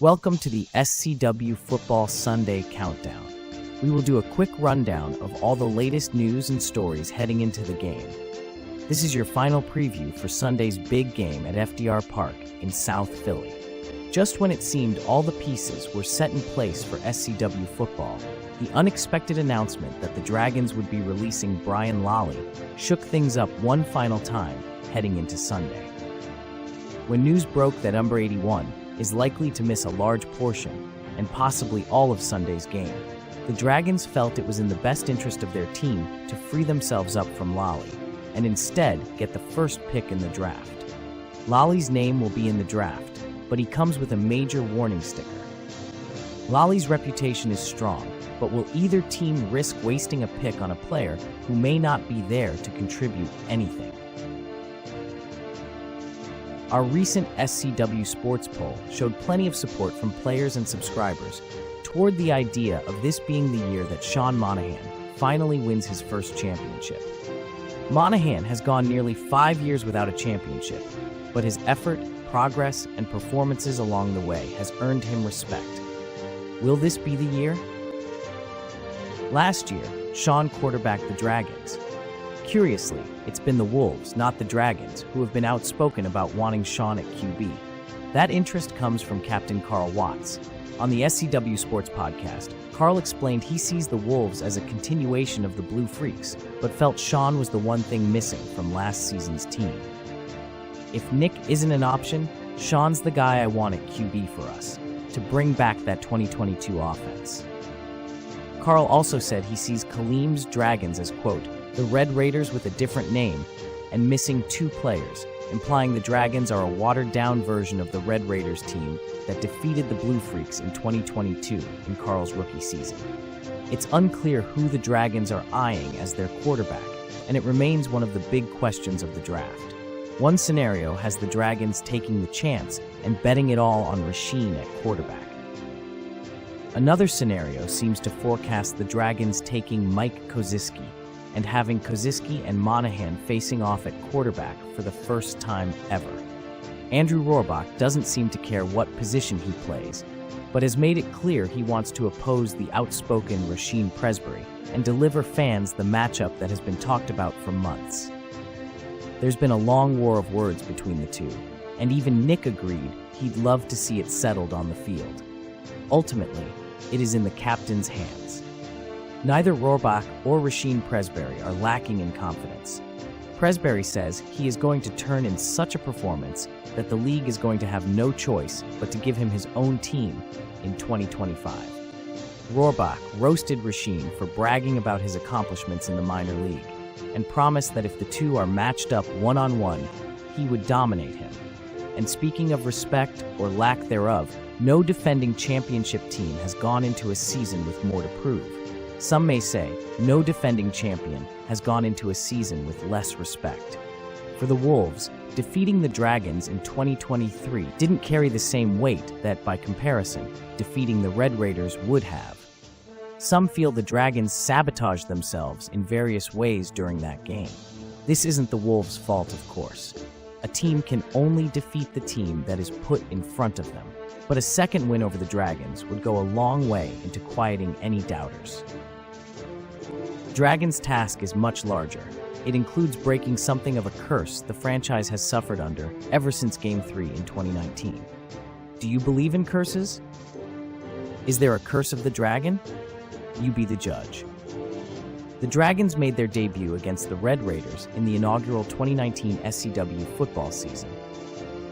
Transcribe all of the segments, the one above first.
Welcome to the SCW Football Sunday Countdown. We will do a quick rundown of all the latest news and stories heading into the game. This is your final preview for Sunday's big game at FDR Park in South Philly. Just when it seemed all the pieces were set in place for SCW football, the unexpected announcement that the Dragons would be releasing Brian Lalli shook things up one final time heading into Sunday. When news broke that Umber 81 is likely to miss a large portion, and possibly all of Sunday's game, the Dragons felt it was in the best interest of their team to free themselves up from Lalli, and instead get the first pick in the draft. Lalli's name will be in the draft, but he comes with a major warning sticker. Lalli's reputation is strong, but will either team risk wasting a pick on a player who may not be there to contribute anything? Our recent SCW Sports poll showed plenty of support from players and subscribers toward the idea of this being the year that Sean Monaghan finally wins his first championship. Monaghan has gone nearly 5 years without a championship, but his effort, progress, and performances along the way has earned him respect. Will this be the year? Last year, Sean quarterbacked the Dragons. Curiously, it's been the Wolves, not the Dragons, who have been outspoken about wanting Sean at QB. That interest comes from Captain Carl Watts. On the SCW Sports podcast, Carl explained he sees the Wolves as a continuation of the Blue Freaks, but felt Sean was the one thing missing from last season's team. If Nick isn't an option, Sean's the guy I want at QB for us, to bring back that 2022 offense. Carl also said he sees Kaleem's Dragons as, quote, the Red Raiders with a different name, and missing 2 players, implying the Dragons are a watered-down version of the Red Raiders team that defeated the Blue Freaks in 2022 in Carl's rookie season. It's unclear who the Dragons are eyeing as their quarterback, and it remains one of the big questions of the draft. One scenario has the Dragons taking the chance and betting it all on Rasheen at quarterback. Another scenario seems to forecast the Dragons taking Mike Kozisky and having Kozisky and Monaghan facing off at quarterback for the first time ever. Andrew Rohrbach doesn't seem to care what position he plays, but has made it clear he wants to oppose the outspoken Rasheen Presbery and deliver fans the matchup that has been talked about for months. There's been a long war of words between the two, and even Nick agreed he'd love to see it settled on the field. Ultimately, it is in the captain's hands. Neither Rohrbach or Rasheen Presbery are lacking in confidence. Presbery says he is going to turn in such a performance that the league is going to have no choice but to give him his own team in 2025. Rohrbach roasted Rasheen for bragging about his accomplishments in the minor league and promised that if the two are matched up one-on-one, he would dominate him. And speaking of respect or lack thereof, no defending championship team has gone into a season with more to prove. Some may say no defending champion has gone into a season with less respect. For the Wolves, defeating the Dragons in 2023 didn't carry the same weight that, by comparison, defeating the Red Raiders would have. Some feel the Dragons sabotaged themselves in various ways during that game. This isn't the Wolves' fault, of course. A team can only defeat the team that is put in front of them. But a second win over the Dragons would go a long way into quieting any doubters. Dragons' task is much larger. It includes breaking something of a curse the franchise has suffered under ever since Game 3 in 2019. Do you believe in curses? Is there a curse of the Dragon? You be the judge. The Dragons made their debut against the Red Raiders in the inaugural 2019 SCW football season.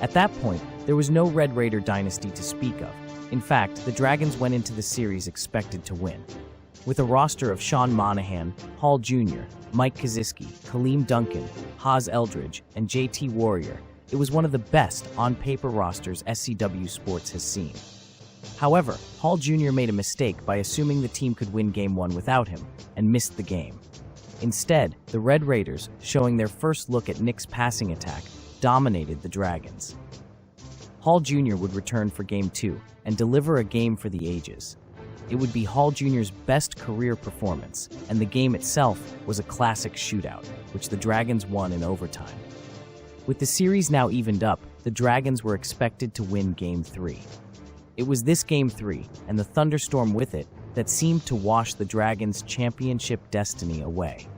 At that point, there was no Red Raider dynasty to speak of. In fact, the Dragons went into the series expected to win. With a roster of Sean Monaghan, Hall Jr., Mike Kozisky, Kaleem Duncan, Hazz Eldridge, and JT Warrior, it was one of the best on-paper rosters SCW Sports has seen. However, Hall Jr. made a mistake by assuming the team could win Game 1 without him, and missed the game. Instead, the Red Raiders, showing their first look at Nick's passing attack, dominated the Dragons. Hall Jr. would return for Game 2 and deliver a game for the ages. It would be Hall Jr.'s best career performance, and the game itself was a classic shootout, which the Dragons won in overtime. With the series now evened up, the Dragons were expected to win Game 3. It was this Game 3, and the thunderstorm with it, that seemed to wash the Dragons' championship destiny away.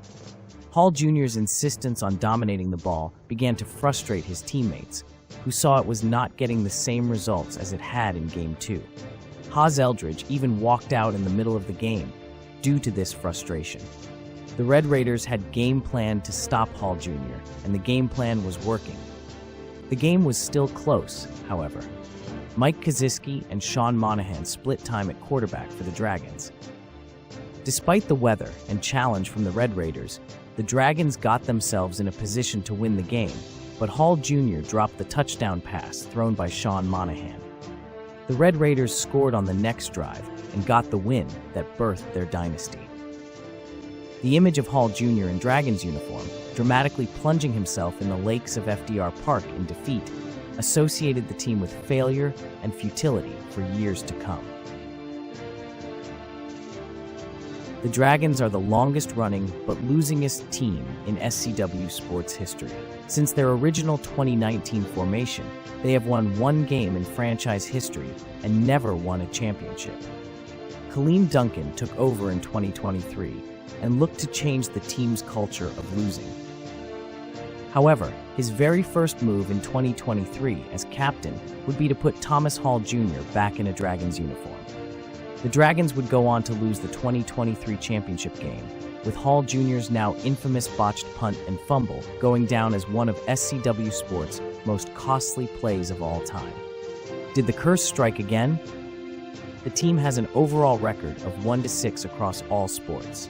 Hall Jr.'s insistence on dominating the ball began to frustrate his teammates, who saw it was not getting the same results as it had in Game 2. Hazz Eldridge even walked out in the middle of the game due to this frustration. The Red Raiders had game planned to stop Hall Jr., and the game plan was working. The game was still close, however. Mike Kozisky and Sean Monaghan split time at quarterback for the Dragons. Despite the weather and challenge from the Red Raiders, the Dragons got themselves in a position to win the game, but Hall Jr. dropped the touchdown pass thrown by Sean Monaghan. The Red Raiders scored on the next drive and got the win that birthed their dynasty. The image of Hall Jr. in Dragons uniform, dramatically plunging himself in the lakes of FDR Park in defeat, associated the team with failure and futility for years to come. The Dragons are the longest-running but losingest team in SCW sports history. Since their original 2019 formation, they have won one game in franchise history and never won a championship. Kaleem Duncan took over in 2023 and looked to change the team's culture of losing. However, his very first move in 2023 as captain would be to put Thomas Hall Jr. back in a Dragons uniform. The Dragons would go on to lose the 2023 championship game, with Hall Jr.'s now infamous botched punt and fumble going down as one of SCW Sports' most costly plays of all time. Did the curse strike again? The team has an overall record of 1-6 across all sports.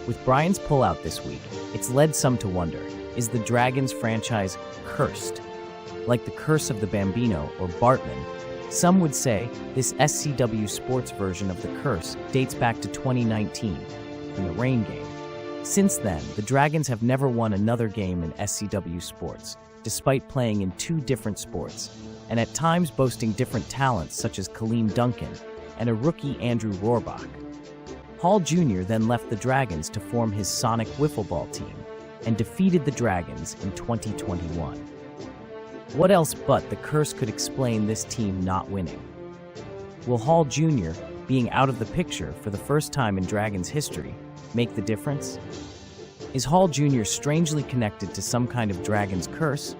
With Brian's pullout this week, it's led some to wonder, is the Dragons franchise cursed? Like the curse of the Bambino or Bartman, some would say this SCW Sports version of the curse dates back to 2019 in the rain game. Since then, the Dragons have never won another game in SCW Sports, despite playing in two different sports, and at times boasting different talents such as Kaleem Duncan and a rookie Andrew Rohrbach. Hall Jr. then left the Dragons to form his Sonic Wiffle Ball team and defeated the Dragons in 2021. What else but the curse could explain this team not winning? Will Hall Jr., being out of the picture for the first time in Dragons history, make the difference? Is Hall Jr. strangely connected to some kind of Dragons curse?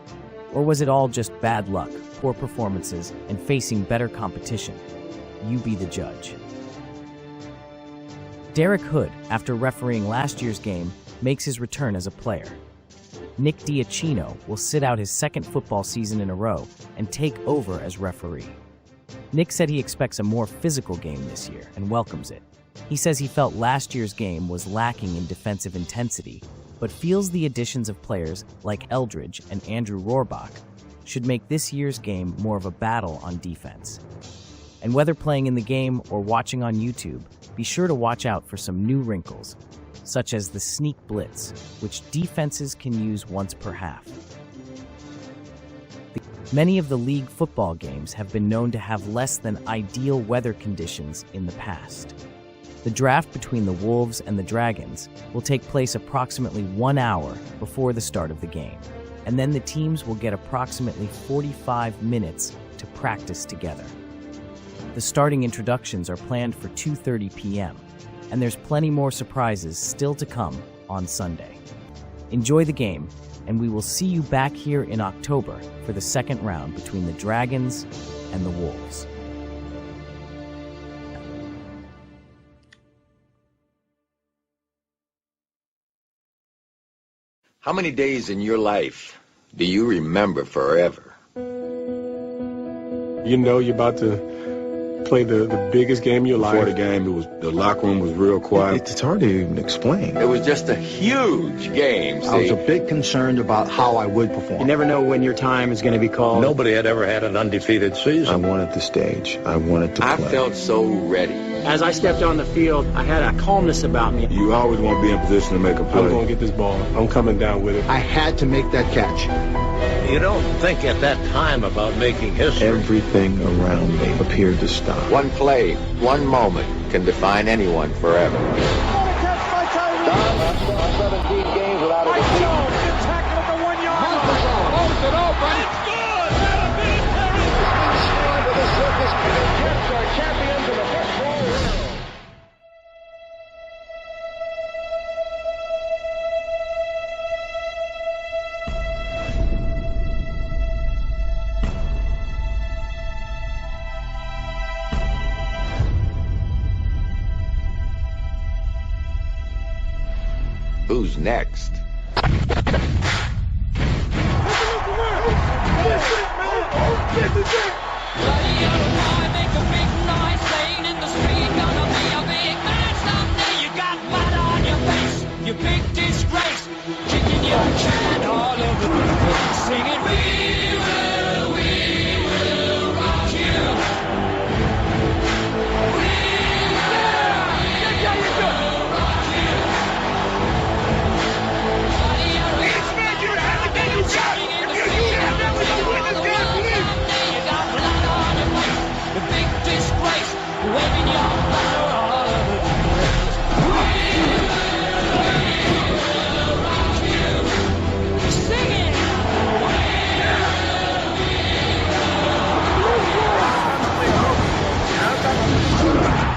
Or was it all just bad luck, poor performances, and facing better competition? You be the judge. Derrick Hood, after refereeing last year's game, makes his return as a player. Nick Diacino will sit out his second football season in a row and take over as referee. Nick said he expects a more physical game this year and welcomes it. He says he felt last year's game was lacking in defensive intensity, but feels the additions of players like Eldridge and Andrew Rohrbach should make this year's game more of a battle on defense. And whether playing in the game or watching on YouTube, be sure to watch out for some new wrinkles, such as the sneak blitz, which defenses can use once per half. Many of the league football games have been known to have less than ideal weather conditions in the past. The draft between the Wolves and the Dragons will take place approximately 1 hour before the start of the game, and then the teams will get approximately 45 minutes to practice together. The starting introductions are planned for 2:30 p.m., and there's plenty more surprises still to come on Sunday. Enjoy the game, and we will see you back here in October for the second round between the Dragons and the Wolves. How many days in your life do you remember forever? You know you're about to play the biggest game of your life. Before the game, the locker room was real quiet. It's hard to even explain. It was just a huge game, see? I was a bit concerned about how I would perform. You never know when your time is going to be called. Nobody had ever had an undefeated season. I wanted the stage. I wanted to play. I felt so ready. As I stepped on the field, I had a calmness about me. You always want to be in position to make a play. I'm going to get this ball. I'm coming down with it. I had to make that catch. You don't think at that time about making history. Everything around me appeared to stop. One play, one moment can define anyone forever. 17 games without a defeat. Tackle at the 1 yard line. Holds it open. It's good. That'll be it. The circus catch. who's next. You big disgrace, kicking your can all over the place, singing, we will rock you. We will rock you. Each man you have to get you shot. If you have never done with this game, please. You got blood on your face, the big disgrace, waving your banner all over the place.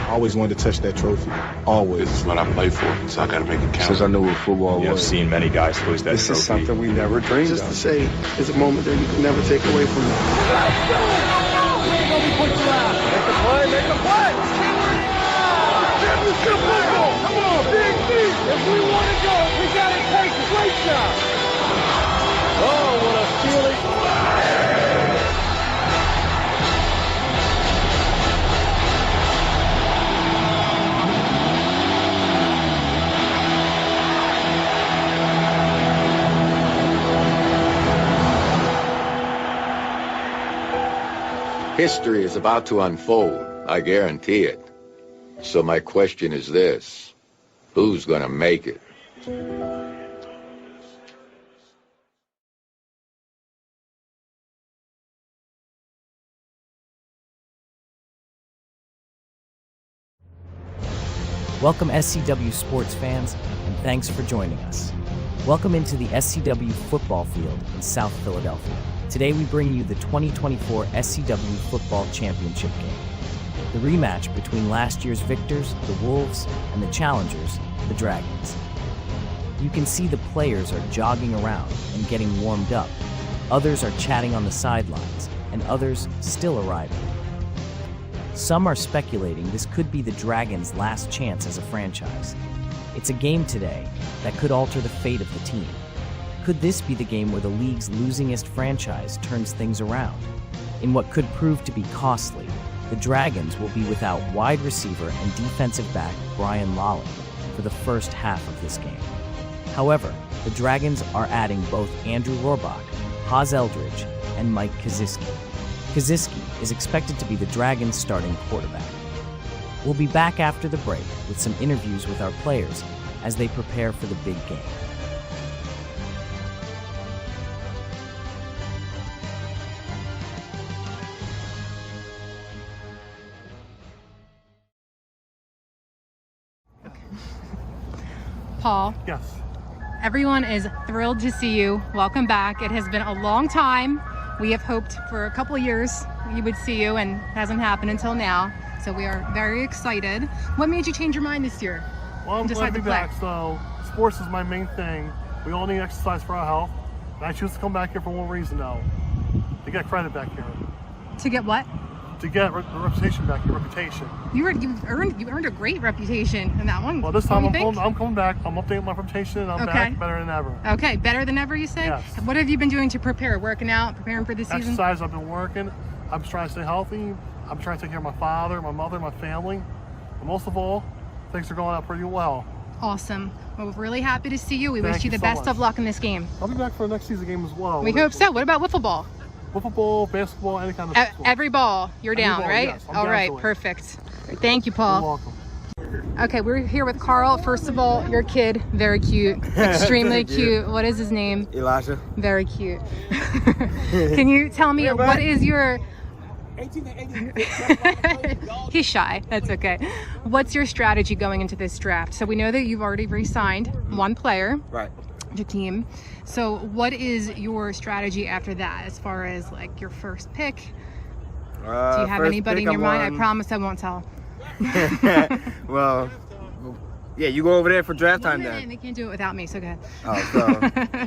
I always wanted to touch that trophy. Always. This is what I play for, so I got to make it count. Since I knew what football was. I've seen many guys lose that This trophy. is something we never dreamed Just of. to say, it's a moment that you can never take away from me. Make a play, make a play. Championship football. Come on, Big D. If we want to go, we got to take a great shot. Oh, what a feeling. History is about to unfold, I guarantee it. So my question is this: who's gonna make it? Welcome SCW sports fans, and thanks for joining us. Welcome into the SCW football field in South Philadelphia. Today we bring you the 2024 SCW Football Championship game. The rematch between last year's victors, the Wolves, and the challengers, the Dragons. You can see the players are jogging around and getting warmed up. Others are chatting on the sidelines, and others still arriving. Some are speculating this could be the Dragons' last chance as a franchise. It's a game today that could alter the fate of the team. Could this be the game where the league's losingest franchise turns things around? In what could prove to be costly, the Dragons will be without wide receiver and defensive back Brian Lalli for the first half of this game. However, the Dragons are adding both Andrew Rohrbach, Hazz Eldridge, and Mike Kozisky. Kozisky is expected to be the Dragons' starting quarterback. We'll be back after the break with some interviews with our players as they prepare for the big game. Paul. Yes. Everyone is thrilled to see you. Welcome back. It has been a long time. We have hoped for a couple of years we would see you, and it hasn't happened until now. So we are very excited. What made you change your mind this year? Well, I'm glad to be back. So sports is my main thing. We all need exercise for our health. And I choose to come back here for one reason, though. To get credit back here. To get what? To get reputation back here, reputation. You earned a great reputation in that one. Well, this time I'm coming back. I'm updating my reputation, and I'm back better than ever. Okay, better than ever, you say? Yes. What have you been doing to prepare? Working out, preparing for the season? Exercise, I've been working. I'm trying to stay healthy. I'm trying to take care of my father, my mother, my family. And most of all, things are going out pretty well. Awesome. Well, we're really happy to see you. We Thank wish you the so best much. of luck in this game. I'll be back for the next season game as well. We hope so. What about wiffle ball? Wiffle ball, basketball, any kind of sport. Every ball, you're Every down, ball, right? yes, I'm all down right, to it. perfect. Thank you, Paul. You're welcome. Okay, we're here with Carl. First of all, your kid, very cute, extremely cute. What is his name? Elijah. Very cute. Can you tell me what is your... He's shy. That's okay. What's your strategy going into this draft? So we know that you've already re-signed one player. Right. Jakim. So what is your strategy after that as far as like your first pick? Do you have anybody in your mind? I promise I won't tell. Well, yeah, you go over there for draft time then. They can't do it without me, so go ahead. Oh, so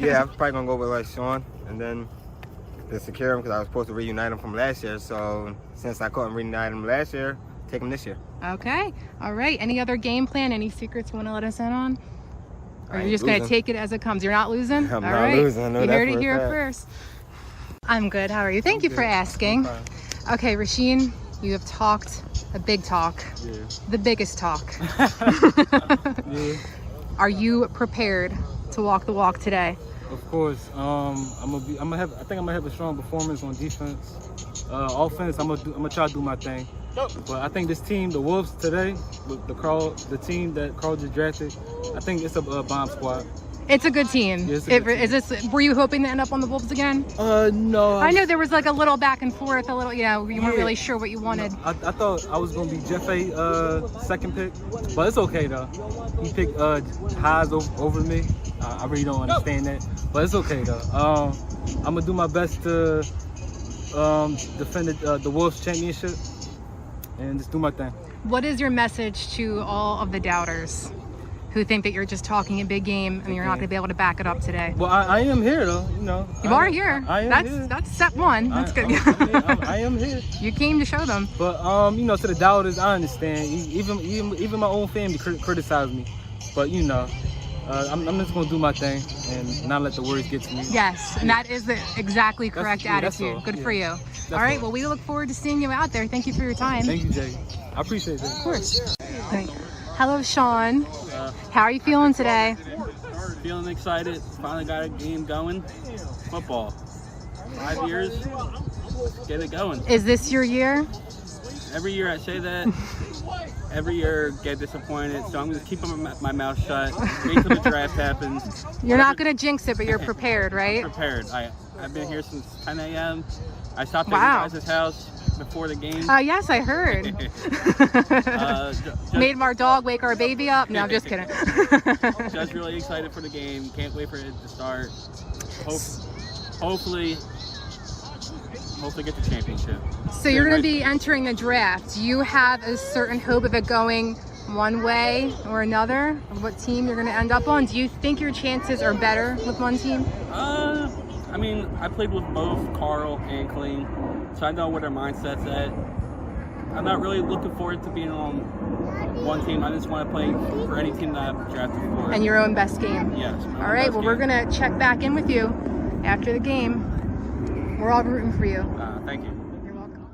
yeah, I'm probably gonna go with like Sean, and then to secure him because I was supposed to reunite him from last year. So since I couldn't reunite him last year, take him this year. Okay. All right. Any other game plan? Any secrets you want to let us in on? Or you're just going to take it as it comes? You're not losing? I'm All not right. losing. I know you that heard for it a here fact. first. I'm good. How are you? Thank you for asking. Okay, Rasheen, you have talked a big talk. Yeah. The biggest talk. Yeah. Are you prepared to walk the walk today? Of course. I think I'm gonna have a strong performance on defense. Offense, I'm gonna try to do my thing. But I think this team, the Wolves today, the team that Carl just drafted, I think it's a bomb squad. It's a good team. Yeah, it's a good team. Were you hoping to end up on the Wolves again? No. I know there was like a little back and forth, you weren't really sure what you wanted. I thought I was gonna be Jeffe second pick, but it's okay though. He picked Hazz over me. I really don't understand that, but it's okay though. I'm gonna do my best to defend the Wolves championship and just do my thing. What is your message to all of the doubters who think that you're just talking a big game and you're not going to be able to back it up today? Well, I am here though, you know. You are here. Here. That's step one. That's good. I am here. You came to show them. But to the doubters, I understand. Even my own family criticize me. But I'm just gonna do my thing and not let the words get to me. Yes, and that is the exactly correct attitude. Good for you. All right, well, we look forward to seeing you out there. Thank you for your time. Thank you, Jay. I appreciate that. Of course. Hello, Sean. How are you feeling today? Feeling excited. Finally got a game going. Football. 5 years. Get it going. Is this your year? Every year I say that. Every year get disappointed. So I'm going to keep my mouth shut. Wait till the draft happens. You're not going to jinx it, but you're prepared, right? I'm prepared. I've been here since 10 a.m. I stopped at your guys' house before the game. Yes, I heard. Made our dog wake our baby up. No, I'm just kidding. Just really excited for the game. Can't wait for it to start. Hopefully get the championship. So you're going to be entering the draft. Do you have a certain hope of it going one way or another? Of what team you're going to end up on? Do you think your chances are better with one team? I mean, I played with both Carl and Kaleem, so I know where their mindset's at. I'm not really looking forward to being on one team. I just want to play for any team that I've drafted for. And your own best game? Yes. All right, well, we're going to check back in with you after the game. We're all rooting for you. Thank you. You're welcome.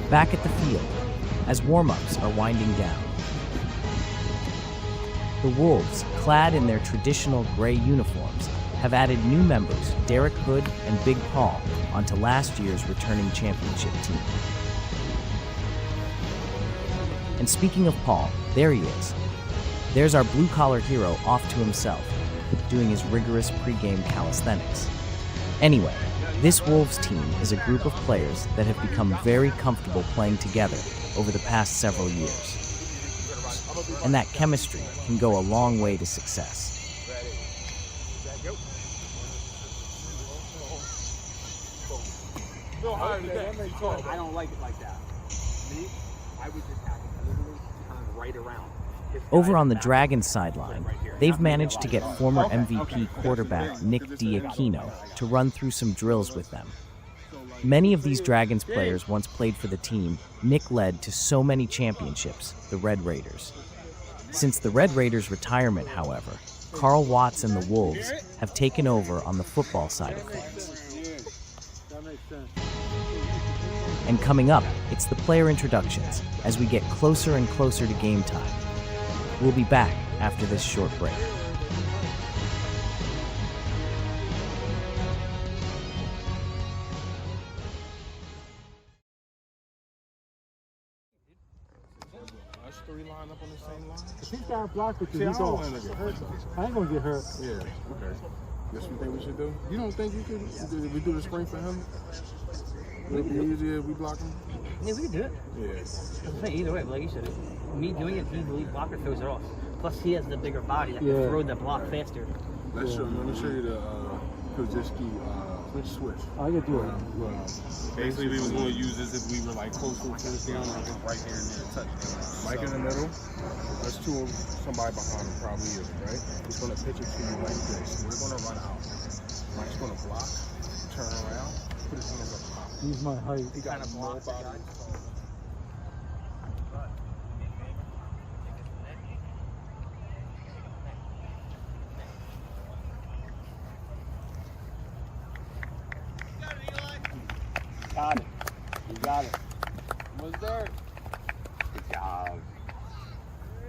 Back at the field, as warm-ups are winding down. The Wolves, clad in their traditional gray uniforms, have added new members, Derrick Hood and Big Paul, onto last year's returning championship team. And speaking of Paul, there he is. There's our blue-collar hero off to himself, doing his rigorous pre-game calisthenics. Anyway, this Wolves team is a group of players that have become very comfortable playing together over the past several years. And that chemistry can go a long way to success. I don't like it like that. Me, I would just have to literally turn right around. Over on the Dragons sideline, they've managed to get former MVP quarterback Nick Iaconelli to run through some drills with them. Many of these Dragons players once played for the team Nick led to so many championships, the Red Raiders. Since the Red Raiders' retirement, however, Carl Watts and the Wolves have taken over on the football side of things. And coming up, it's the player introductions as we get closer and closer to game time. We'll be back after this short break. If he's got a block with you, he's off. I ain't gonna get hurt. Yeah, okay. That's what you think we should do? You don't think we do the spring for him? Would it be easier if we block him? Yeah, we can do it. Yeah. Either way, but like you said, me doing it, he's the lead blocker, throws it off. Plus, he has the bigger body that can throw the block faster. Let's show you. Let me show you the Kozisky switch. I can do it. Basically, we was going to use this if we were like closer to the down, like right there and there, touch. Mike in the middle. That's two of somebody behind him probably is, right? He's going to pitch it to you like this. We're going to run out. Mike's going to block, turn around, put his hands up top. He's my height. He kind of blocks the guy. Got it. You got it. Almost there. Good job.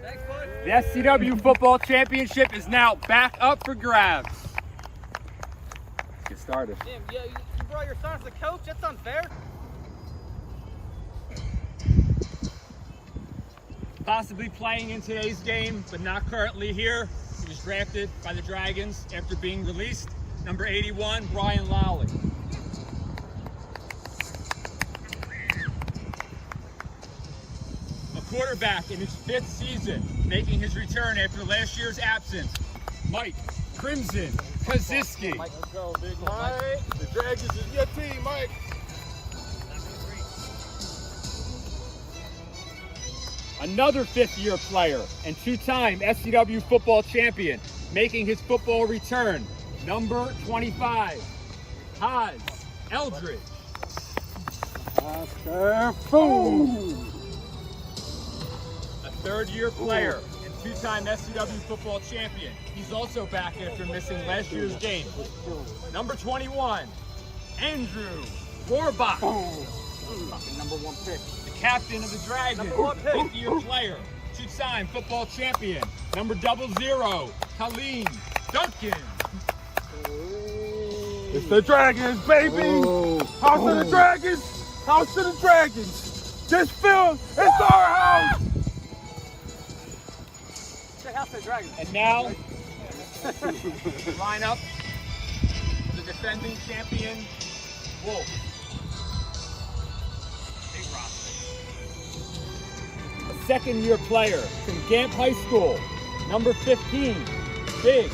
Thanks, bud. The SCW Football Championship is now back up for grabs. Let's get started. Damn, yeah, you brought your son as a coach? That's unfair. Possibly playing in today's game, but not currently here. He was drafted by the Dragons after being released. Number 81, Brian Lalli. Quarterback in his 5th season, making his return after last year's absence, Mike Crimson Kozisky. Let's go, big Mike. The Dragons is your team, Mike. Another 5th-year player and 2-time SCW football champion, making his football return, number 25, Hazz Eldridge. Oscar, boom! A 3rd-year player and 2-time SCW football champion. He's also back after missing last year's game. Number 21, Andrew Rohrbach. Number 1 pick. The captain of the Dragons, 5th-year player, 2-time football champion. Number 00, Kaleem Duncan. It's the Dragons, baby! House of the Dragons! House of the Dragons! This field is our house! And now, line up the defending champion, Wolf. Big roster. A 2nd-year player from Gamp High School, number 15, Big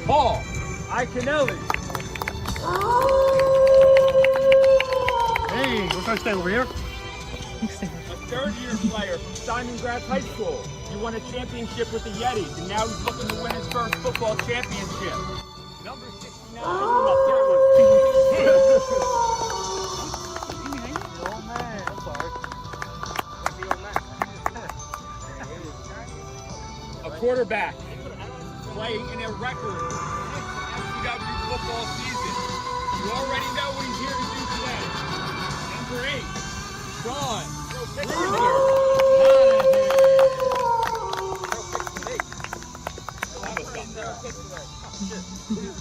Paul Iaconelli. Hey, we're gonna stay over here. A 3rd-year player from Simon Gratz High School. He won a championship with the Yetis, and now he's looking to win his first football championship. Number 69. A quarterback playing in a record SCW football season. You already know what he's here to do today. Number 8, Sean Bruiser.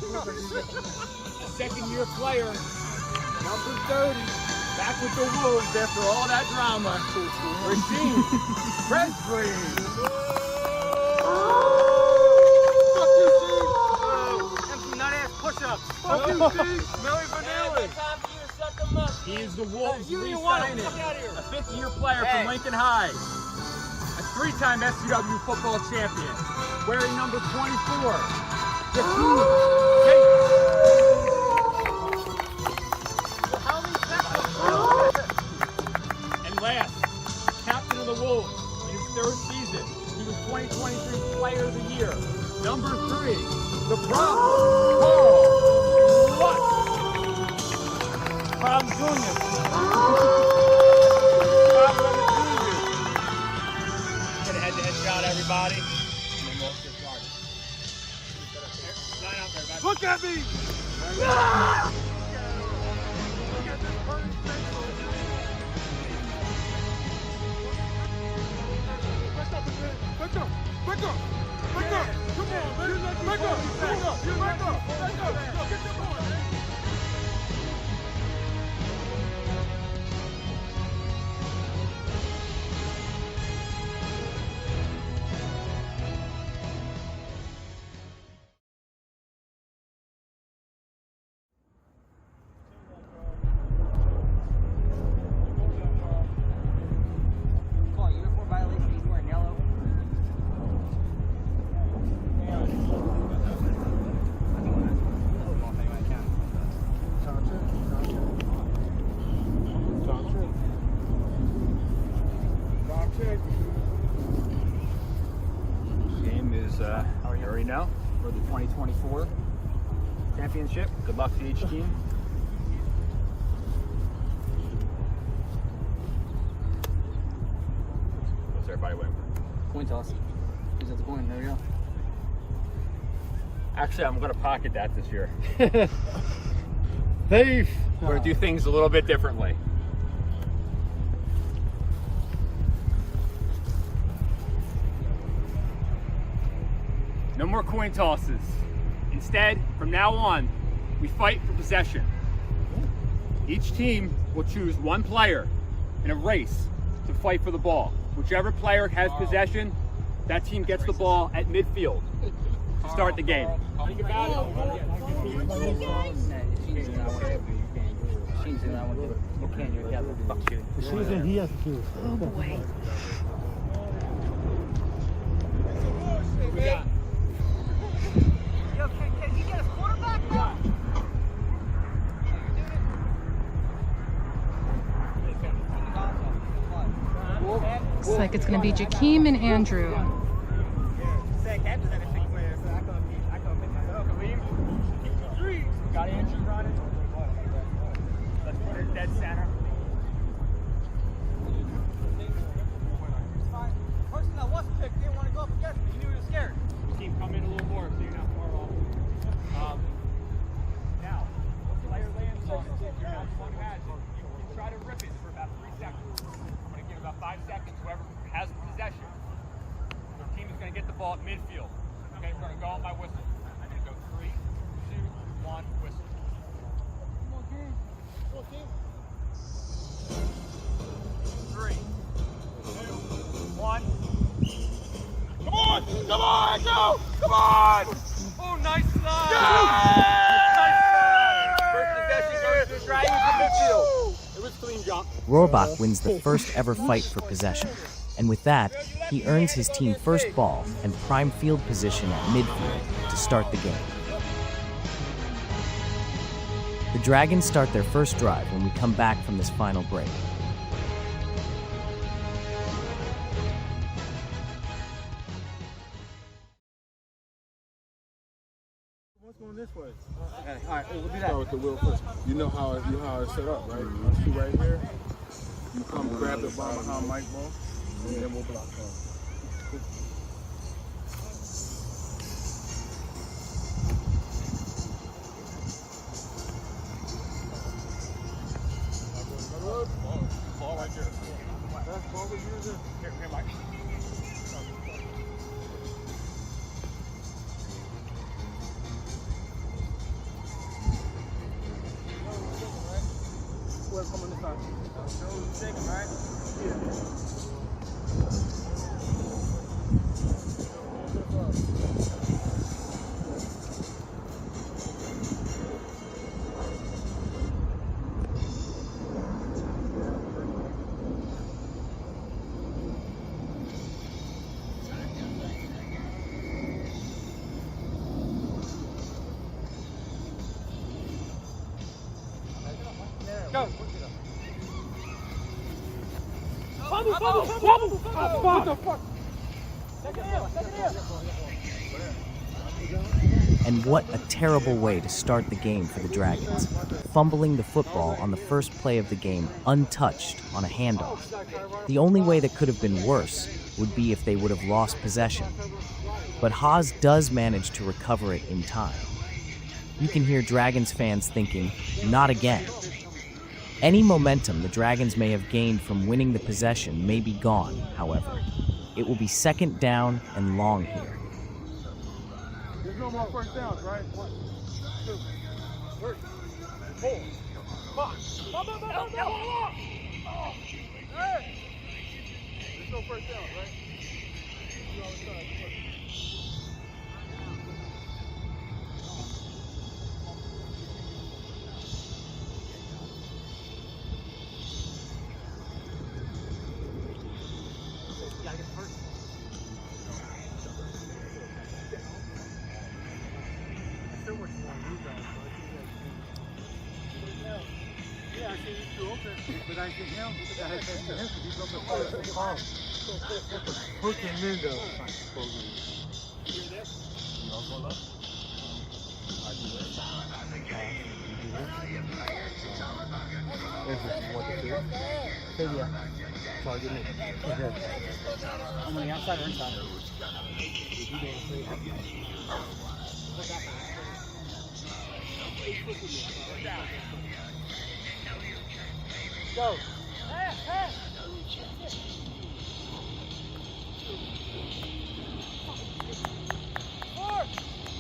A 2nd-year player, number 30, back with the Wolves after all that drama, Rasheen Presbery. Empty nut-ass push-ups. Fuck you, Steve. Millie Vanilli. He is the Wolves' re-signing, a 5th-year player from Lincoln High, a 3-time SCW football champion, wearing number 24, Jakim Gates. And last, captain of the Wolves in his 3rd season. He was 2023 Player of the Year. Number 3, the problem, Carl Problem Junior. Get a head-to-head shot, everybody. And then we'll get started. Line up, everybody. Look at me! Back up! Back up! Back up! Come on, man! Back up! Back up! Back up! Back up! Get them on, man! Uniform violation, he's wearing yellow. Game is ready now for the 2024 championship. Good luck to each team. everybody went? Coin toss. Who's at the coin? There we go. Actually, I'm going to pocket that this year. Thief! We're going to do things a little bit differently. No more coin tosses. Instead, from now on, we fight for possession. Each team will choose one player in a race to fight for the ball. Whichever player has possession, that team gets the ball at midfield to start the game. Think about it. He has to choose. Oh boy. We got. Yo, can you get a quarterback? Looks like it's going to be Jakim and Andrew. Got Andrew running. Let's put it dead center. Person that was picked didn't want to go up against me. He knew he was scared. Team, come in a little more so you're not far off. Now, player lands on it. You're not the one who has it. You can try to rip it for about 3 seconds. I'm going to give about 5 seconds. Whoever has possession, their team is going to get the ball at midfield. Okay, we're going to go on my whistle. I'm going to go 3, 2, 1, whistle. Come on, King. Come on, King. 3, 2, 1. Come on! Come on! Go! Come on! Oh, nice slide! Nice slide! First possession goes to the Dragons in midfield. It was clean jump. Rohrbach wins the first ever fight for possession, and with that, he earns his team first ball and prime field position at midfield to start the game. The Dragons start their first drive when we come back from this final break. What's going this way? Okay, all right, we'll do that. Start with the wheel first. You know how it's set up, right? You see right here. You come grab the ball behind Mike ball, and then we'll block. Ball right there. That's ball we're using. Here, Mike. Whoever come on this side. Take him, right? Go. Wobble! What the fuck? And what a terrible way to start the game for the Dragons, fumbling the football on the first play of the game untouched on a handoff. The only way that could have been worse would be if they would have lost possession. But Hazz does manage to recover it in time. You can hear Dragons fans thinking, not again. Any momentum the Dragons may have gained from winning the possession may be gone, however. It will be second down and long here. There's no more first downs, right? 1, 2, 3, 4, 5. Hey! There's no first downs, right? You always try to first. Yeah. Target me. Okay. I'm on the outside or inside? Go.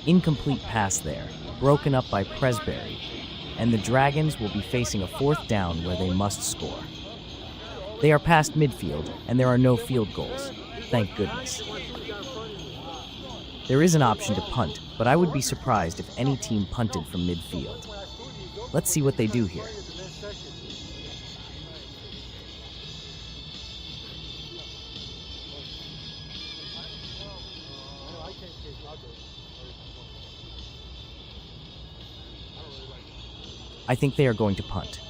Incomplete pass there, broken up by Presbery, and the Dragons will be facing a fourth down where they must score. They are past midfield, and there are no field goals. Thank goodness. There is an option to punt, but I would be surprised if any team punted from midfield. Let's see what they do here. I think they are going to punt.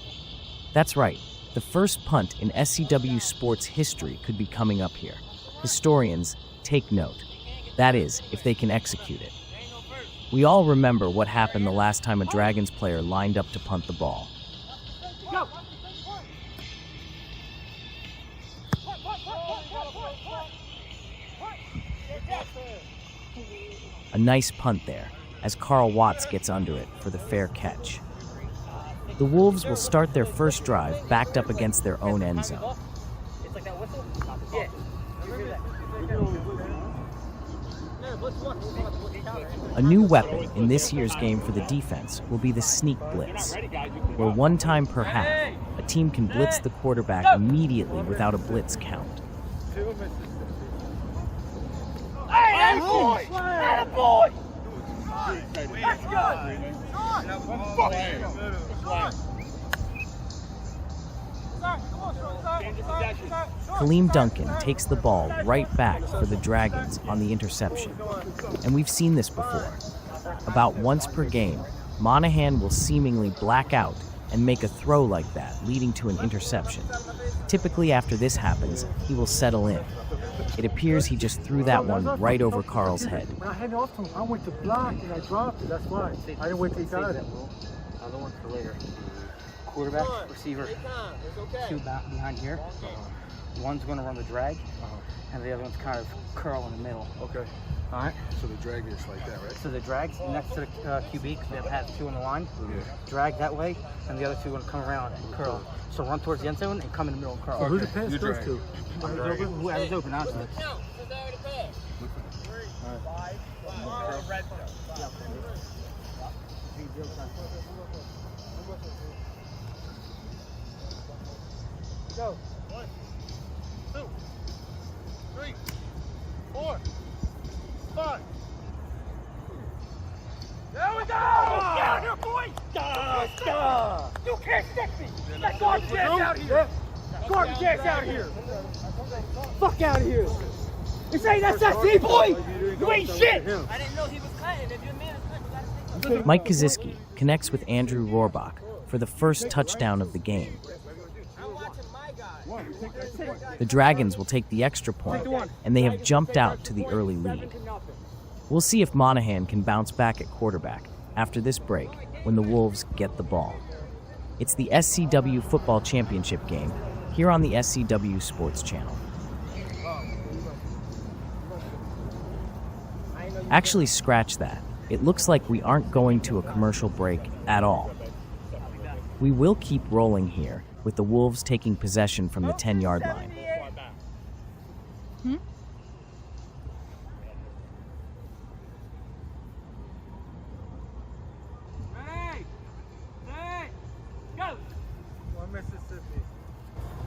That's right. The first punt in SCW sports history could be coming up here. Historians, take note. That is, if they can execute it. We all remember what happened the last time a Dragons player lined up to punt the ball. Go. A nice punt there, as Carl Watts gets under it for the fair catch. The Wolves will start their first drive backed up against their own end zone. It's like that whistle? Yeah. A new weapon in this year's game for the defense will be the sneak blitz, where one time per half, a team can blitz the quarterback immediately without a blitz count. Hey, boy! Boy! That's good! Kaleem Duncan takes the ball right back for the Dragons on the interception. And we've seen this before. About once per game, Monaghan will seemingly black out and make a throw like that, leading to an interception. Typically after this happens, he will settle in. It appears he just threw that one right over Carl's head. When I handed off to him, I went to block and I dropped it. That's why. I didn't wait till he got it. Other one for later. Quarterback, receiver, two back behind here. One's going to run the drag, and the other one's kind of curl in the middle. Okay. All right. So the drag is like that, right? So the drag's next to the QB, because they have two on the line. Drag that way, and the other two are going to come around and curl. So run towards the end zone and come in the middle and curl. So who the pass goes to? Whoever's open, honestly. Go. 1, 2, 3, 4, 5. There we go! Get out here, boy! You can't stick me! That garbage ass out here! Garbage ass out here! Fuck out of here! This ain't SSC, boy! You ain't shit! I didn't know he was cutting. If your man is cutting, you gotta stick him. Mike Kozisky connects with Andrew Rohrbach for the first touchdown of the game. The Dragons will take the extra point, and they have jumped out to the early lead. We'll see if Monaghan can bounce back at quarterback after this break when the Wolves get the ball. It's the SCW Football Championship game here on the SCW Sports Channel. Actually, scratch that. It looks like we aren't going to a commercial break at all. We will keep rolling here, with the Wolves taking possession from the 10-yard line. Ready? Set. Go! One Mississippi.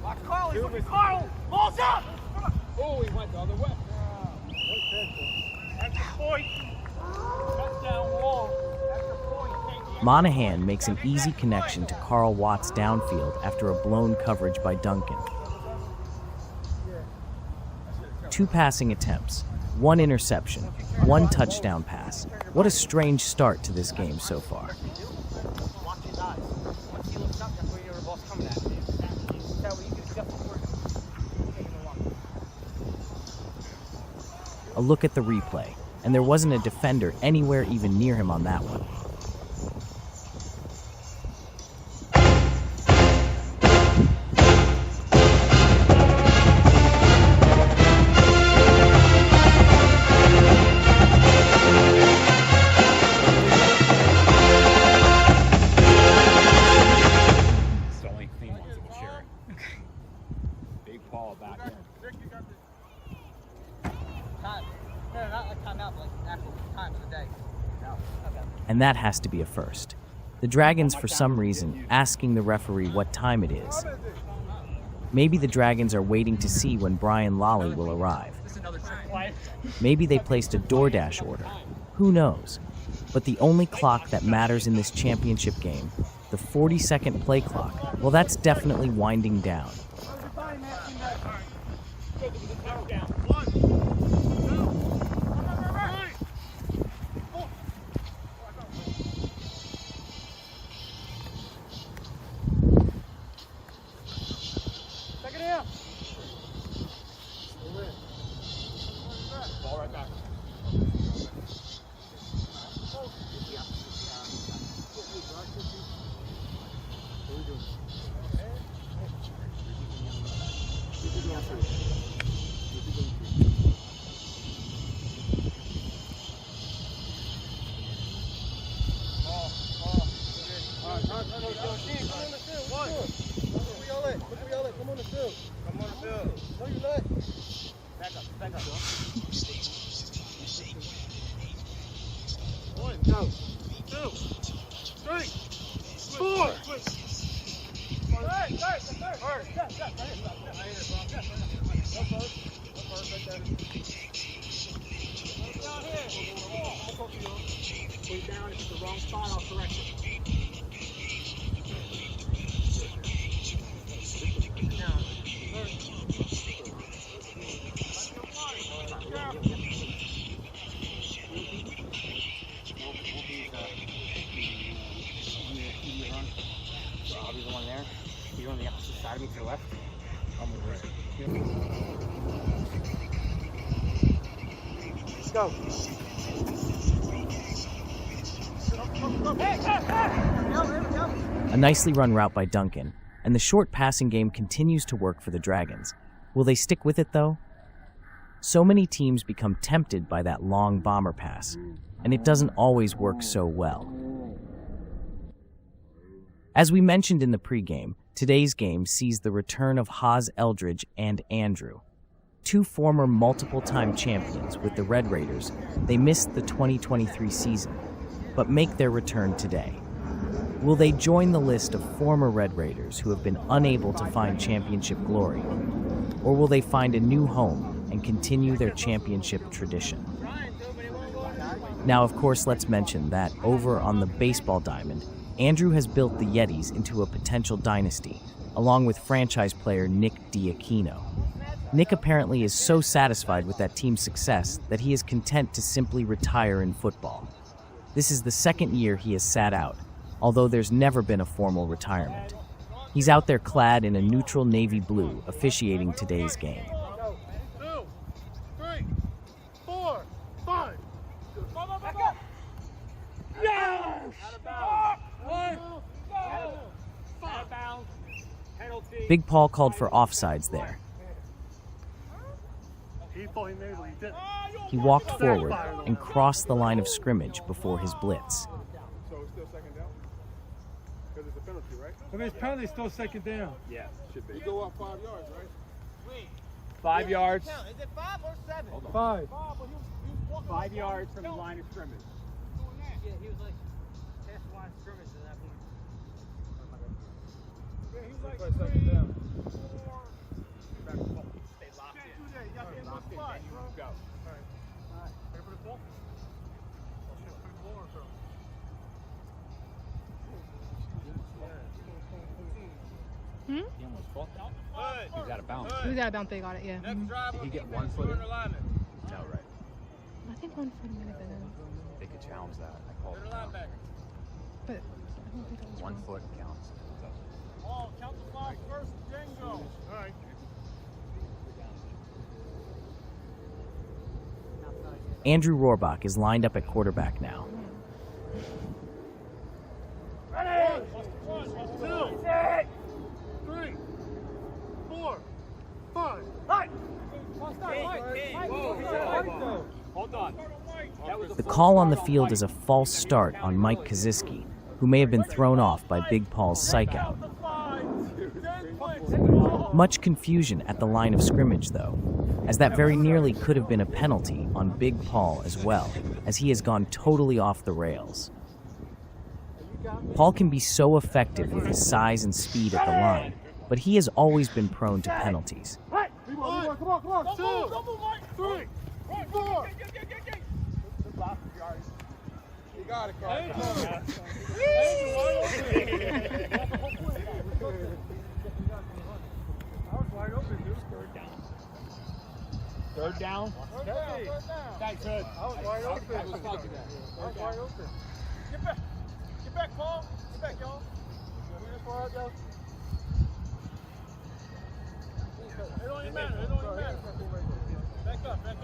Watch Carl. He's looking Carl. Balls up! Oh, he went the other way. That's the point. Touchdown wall. That's the point. Monaghan makes an easy connection to Carl Watts downfield after a blown coverage by Duncan. 2 passing attempts, 1 interception, 1 touchdown pass. What a strange start to this game so far. Watch his eyes. Once he looks up, that's where your ball's coming at. That way you can adjust the course. A look at the replay, and there wasn't a defender anywhere even near him on that one. and that has to be a first. The Dragons, for some reason, asking the referee what time it is. Maybe the Dragons are waiting to see when Brian Lalli will arrive. Maybe they placed a DoorDash order. Who knows? But the only clock that matters in this championship game, the 40-second play clock, well, that's definitely winding down. You're on the opposite side of me to the left. I'm over there. Let's go. A nicely run route by Duncan, and the short passing game continues to work for the Dragons. Will they stick with it, though? So many teams become tempted by that long bomber pass, and it doesn't always work so well. As we mentioned in the pregame, today's game sees the return of Hazz Eldridge and Andrew. Two former multiple-time champions with the Red Raiders. They missed the 2023 season, but make their return today. Will they join the list of former Red Raiders who have been unable to find championship glory? Or will they find a new home and continue their championship tradition? Now, of course, let's mention that over on the baseball diamond, Andrew has built the Yetis into a potential dynasty, along with franchise player Nick Iaconelli. Nick apparently is so satisfied with that team's success that he is content to simply retire in football. This is the second year he has sat out, although there's never been a formal retirement. He's out there clad in a neutral navy blue, officiating today's game. 2, 3, 4, 5. Back up. Yes! Big Paul called for offsides there. He walked forward and crossed the line of scrimmage before his blitz. So it's still second down? Because it's a penalty, right? If it's penalty, still second down. Yeah, should be. You go up 5 yards, right? 5 yards. Is it 5 or 7? 5. 5 yards from the line of scrimmage. Yeah, he was like, past the line of scrimmage at that point. Yeah, he was like second down. Stay locked in. Locked in, then you go. All right. Ready for the ball? Oh, shit, put the ball on throw. He almost fought that. He was out of bounds. He was out of bounds, they got it, yeah. Did he get 1 footer? No, right. I think 1 foot might have been in. They could challenge that. I called it. But I don't think that was 1 wrong. foot counts. Oh, count the flag first, then go. All right. Andrew Rohrbach is lined up at quarterback now. Ready? 2, 3, 4, 5. Right. Hold on. The call on the field is a false start on Mike Kozisky, who may have been thrown off by Big Paul's psych out. Much confusion at the line of scrimmage, though, as that very nearly could have been a penalty on Big Paul as well, as he has gone totally off the rails. Paul can be so effective with his size and speed at the line, but he has always been prone to penalties. Come on. 2, 3, 4. You got it, Carl. Third down. Thanks, Hood. I was wide open. Get back. Get back, Paul. Get back, y'all. It don't even matter. Back up. Make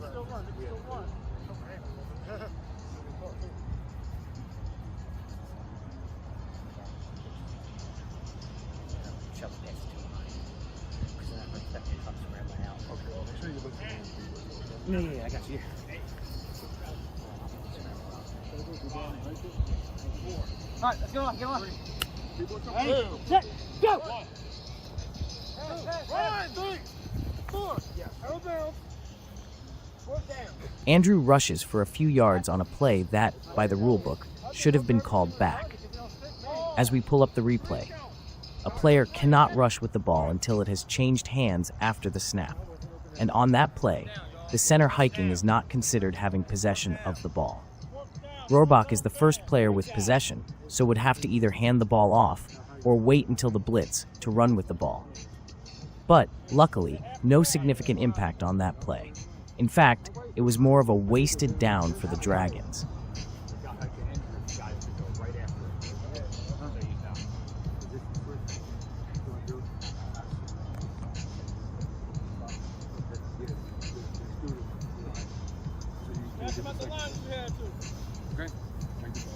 it still run. Shove it next to him. Because then that brings that kid up scrambling out. Okay, make sure you look for him. Yeah, I got you. All right, let's get on. Hey, set, go! 1, 2, 3, 4. Yeah, settle down. 4th down. Andrew rushes for a few yards on a play that, by the rulebook, should have been called back. As we pull up the replay, a player cannot rush with the ball until it has changed hands after the snap. And on that play, the center hiking is not considered having possession of the ball. Rohrbach is the first player with possession, so would have to either hand the ball off or wait until the blitz to run with the ball. But, luckily, no significant impact on that play. In fact, it was more of a wasted down for the Dragons. Match him at the line if you had to. Okay.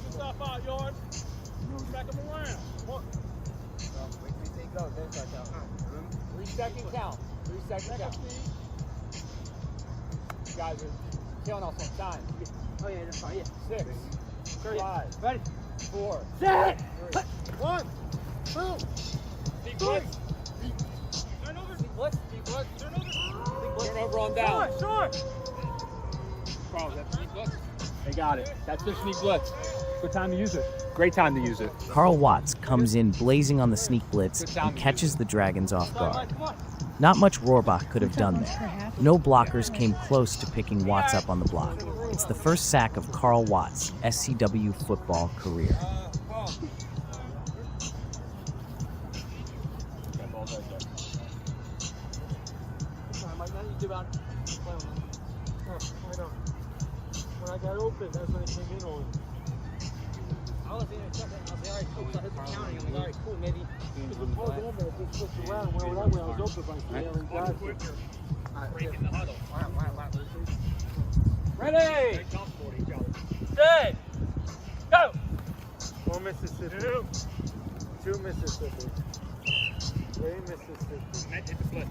Stop 5 yards. Back him around. 1. Wait till they go, then start out. 3 second count. 3 second count. You guys are killing us on time. Oh yeah, that's fine. 6, 5, ready, 4, set, 1, 2, deep blitz. turn over. Deep blitz. Turn over. Turn over on down. Short. Carl, that's sneak blitz. They got it. That's the sneak blitz. Good time to use it. Great time to use it. Carl Watts comes in blazing on the sneak blitz and catches the Dragons off guard. Not much Rohrbach could have done there. No blockers came close to picking Watts up on the block. It's the first sack of Carl Watts' SCW football career. When I got open, that's when it came in on. I was in a second. I was alright, cool. So I hit the counting. I'm like, alright, cool. Maybe. The ball over, it just switched around. Where that way I was open, but I got Breaking the huddle. Ready! Set! Go! 1 Mississippi. 2 Mississippi. 3 Mississippi. Hit the blitz.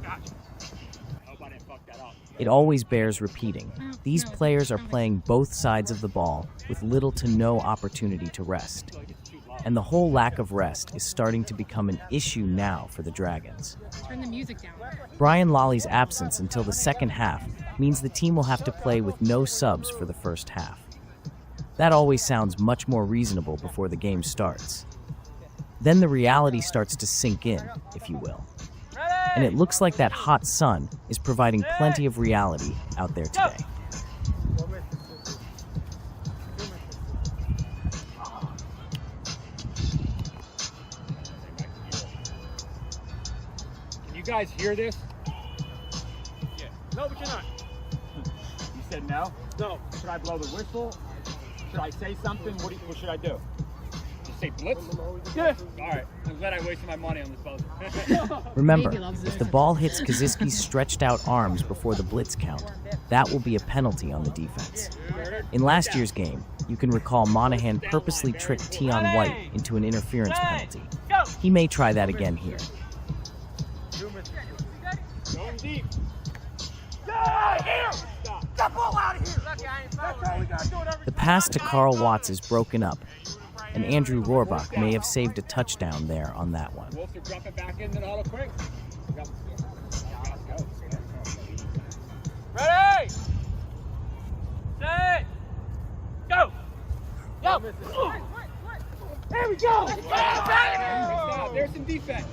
Gotcha. Hope I didn't fuck that up. It always bears repeating. These players are playing both sides of the ball with little to no opportunity to rest. And the whole lack of rest is starting to become an issue now for the Dragons. Turn the music down. Brian Lalli's absence until the second half means the team will have to play with no subs for the first half. That always sounds much more reasonable before the game starts. Then the reality starts to sink in, if you will. And it looks like that hot sun is providing plenty of reality out there today. Can you guys hear this? Yeah. No, but you're not. You said no? No. Should I blow the whistle? Should I say something? What should I do? Just say blitz? Yeah. All right. I'm glad I wasted my money on this buzzer. Remember, if the ball hits Kozisky's stretched out arms before the blitz count, that will be a penalty on the defense. In last year's game, you can recall Monaghan purposely tricked Tion White into an interference penalty. He may try that again here. Going deep. The pass to Carl Watts is broken up, and Andrew Rohrbach may have saved a touchdown there on that one. Wolves are dropping back into the huddle quick. Ready? some defense.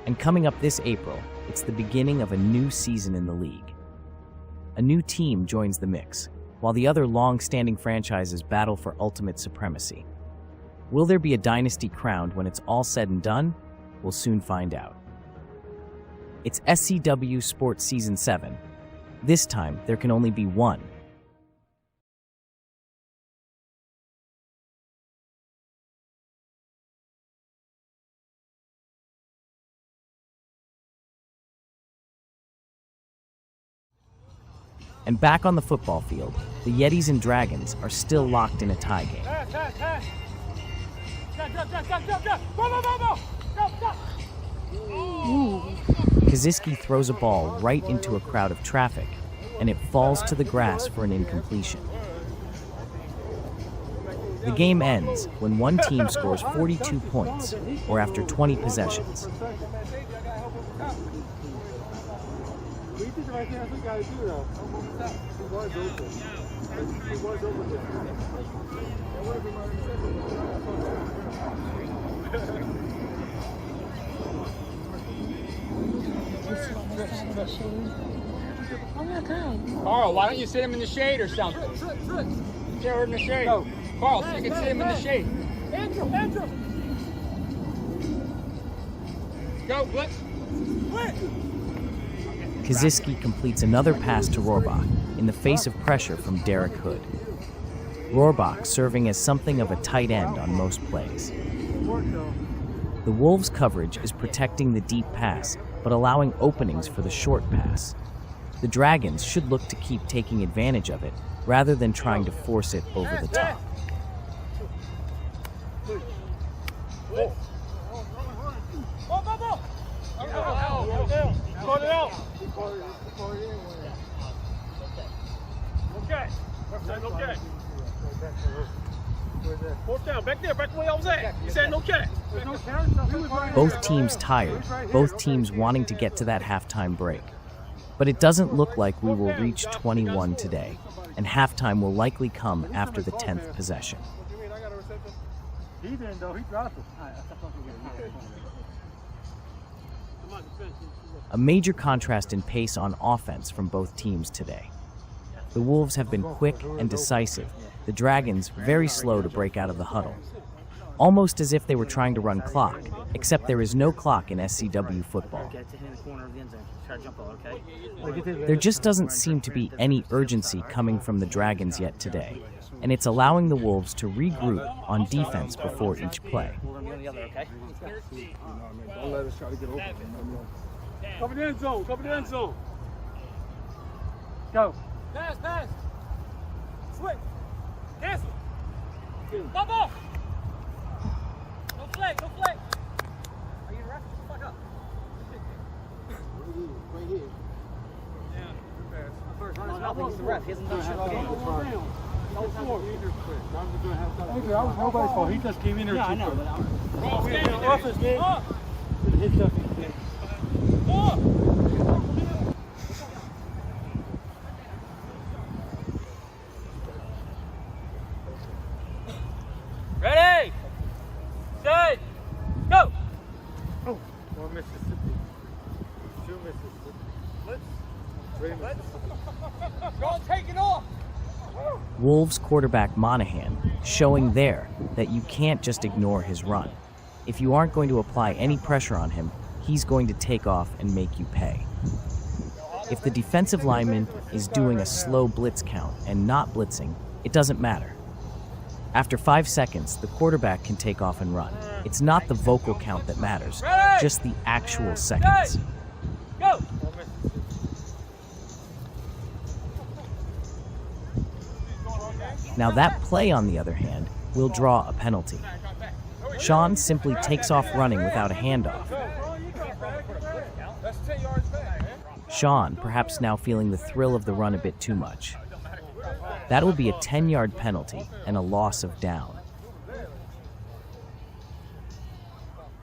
And coming up this April, it's the beginning of a new season in the league. A new team joins the mix, while the other long-standing franchises battle for ultimate supremacy. Will there be a dynasty crowned when it's all said and done? We'll soon find out. It's SCW Sports Season 7. This time, there can only be one. And back on the football field, the Yetis and Dragons are still locked in a tie game. Kozisky throws a ball right into a crowd of traffic, and it falls to the grass for an incompletion. The game ends when one team scores 42 points, or after 20 possessions. Oh my God. Carl, why don't you sit him in the shade or something? Sit her in the shade. Go. Carl, so you can sit him in the shade. Andrew. Go, Blitz. Kozisky completes another pass to Rohrbach in the face of pressure from Derrick Hood. Rohrbach serving as something of a tight end on most plays. The Wolves' coverage is protecting the deep pass, but allowing openings for the short pass. The Dragons should look to keep taking advantage of it, rather than trying to force it over the top. Okay. Fourth down, back there, back where I was at. You said okay. Both teams tired, both teams wanting to get to that halftime break. But it doesn't look like we will reach 21 today, and halftime will likely come after the 10th possession. He didn't though, he dropped it. A major contrast in pace on offense from both teams today. The Wolves have been quick and decisive, the Dragons very slow to break out of the huddle. Almost as if they were trying to run clock, except there is no clock in SCW football. There just doesn't seem to be any urgency coming from the Dragons yet today, and it's allowing the Wolves to regroup on defense before each play. Cover the end zone. Go. Pass. Switch. Cancel. Bubble. No flag. Are you the ref? Fuck up. Right here. Yeah, good pass. He's the ref. He hasn't done shit all game. That was nobody's fault. He just came in there. Yeah, I know. Office, man. Hit stuff. Ready? Set. Go. Oh, one Mississippi. Two Mississippi. Let's. Go take it off. Wolves quarterback Monaghan showing there that you can't just ignore his run. If you aren't going to apply any pressure on him, he's going to take off and make you pay. If the defensive lineman is doing a slow blitz count and not blitzing, it doesn't matter. After 5 seconds, the quarterback can take off and run. It's not the vocal count that matters, just the actual seconds. Go! Now that play, on the other hand, will draw a penalty. Sean simply takes off running without a handoff. Sean, perhaps now feeling the thrill of the run a bit too much. That will be a 10-yard penalty and a loss of down.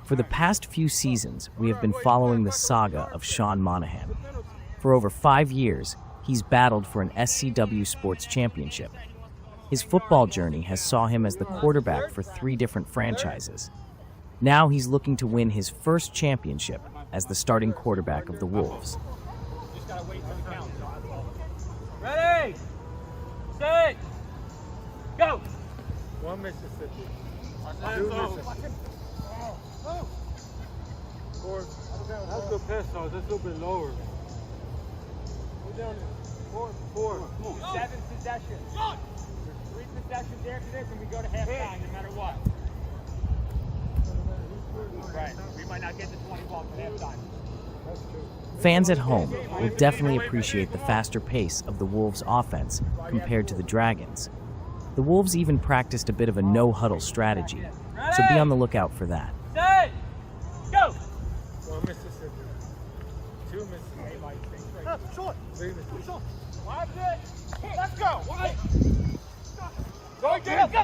For the past few seasons, we have been following the saga of Sean Monaghan. For over 5 years, he's battled for an SCW Sports Championship. His football journey has saw him as the quarterback for 3 different franchises. Now he's looking to win his first championship as the starting quarterback of the Wolves. Ready, set, go! 1 Mississippi. 2 Mississippi. 4. That's a good pass, though. That's a little bit lower. Go down there. 4. 7 possessions. There's 3 possessions after this, and we go to halftime no matter what. Right. We might not get to 21 for halftime. Fans at home will definitely appreciate the faster pace of the Wolves' offense compared to the Dragons. The Wolves even practiced a bit of a no-huddle strategy, so be on the lookout for that. Set, go! 1 Mississippi. 2 Mississippi. Short. 3 Mississippi. Watch it. Let's go. Go, go, go, go,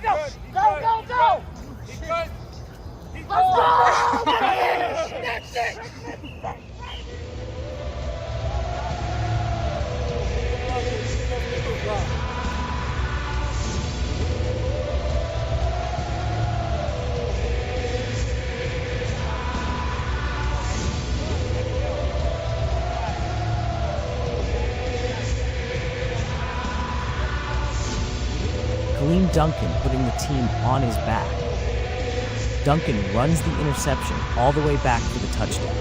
go, go, go! He's good. Let's go! That's it. Kaleem Duncan putting the team on his back. Duncan runs the interception all the way back to the touchdown.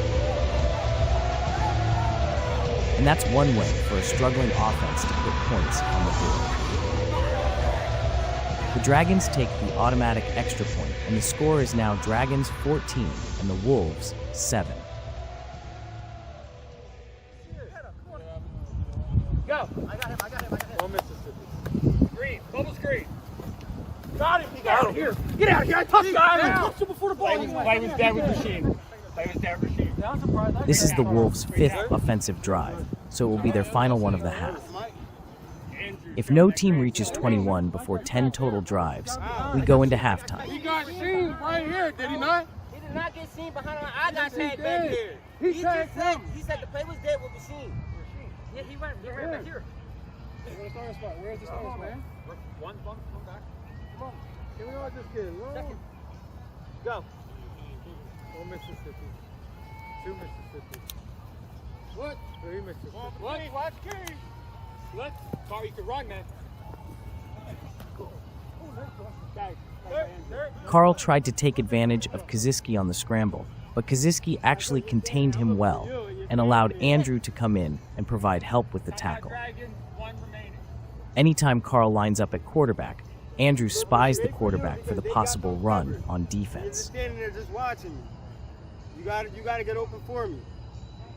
And that's one way for a struggling offense to put points on the board. The Dragons take the automatic extra point, and the score is now Dragons 14 and the Wolves 7. Go! I got him. 1 Mississippi. Green, bubble screen. Got him. He got him. Here. Get out of here. I touched him. I touched him before the ball. Play was dead with Rasheen. This is the Wolves' 5th offensive drive, so it will be their final one of the half. If no team reaches 21 before 10 total drives, we go into halftime. He got seen right here, did he not? He did not get seen behind our eye. I got tagged back here. He said the play was dead with Rasheen. Yeah, he went back here. Where's the starting spot? Where's the starting spot, man? One back. Come on. Can we all just get along? Go. 1 Mississippi. 2 Mississippi. What? 3 Mississippi. Watch King. Let's. Sorry, you can run, man. Carl tried to take advantage of Kozisky on the scramble, but Kozisky actually contained him well and allowed Andrew to come in and provide help with the tackle. Anytime Carl lines up at quarterback, Andrew spies the quarterback for the possible run on defense. You're standing there just watching me. You got to get open for me.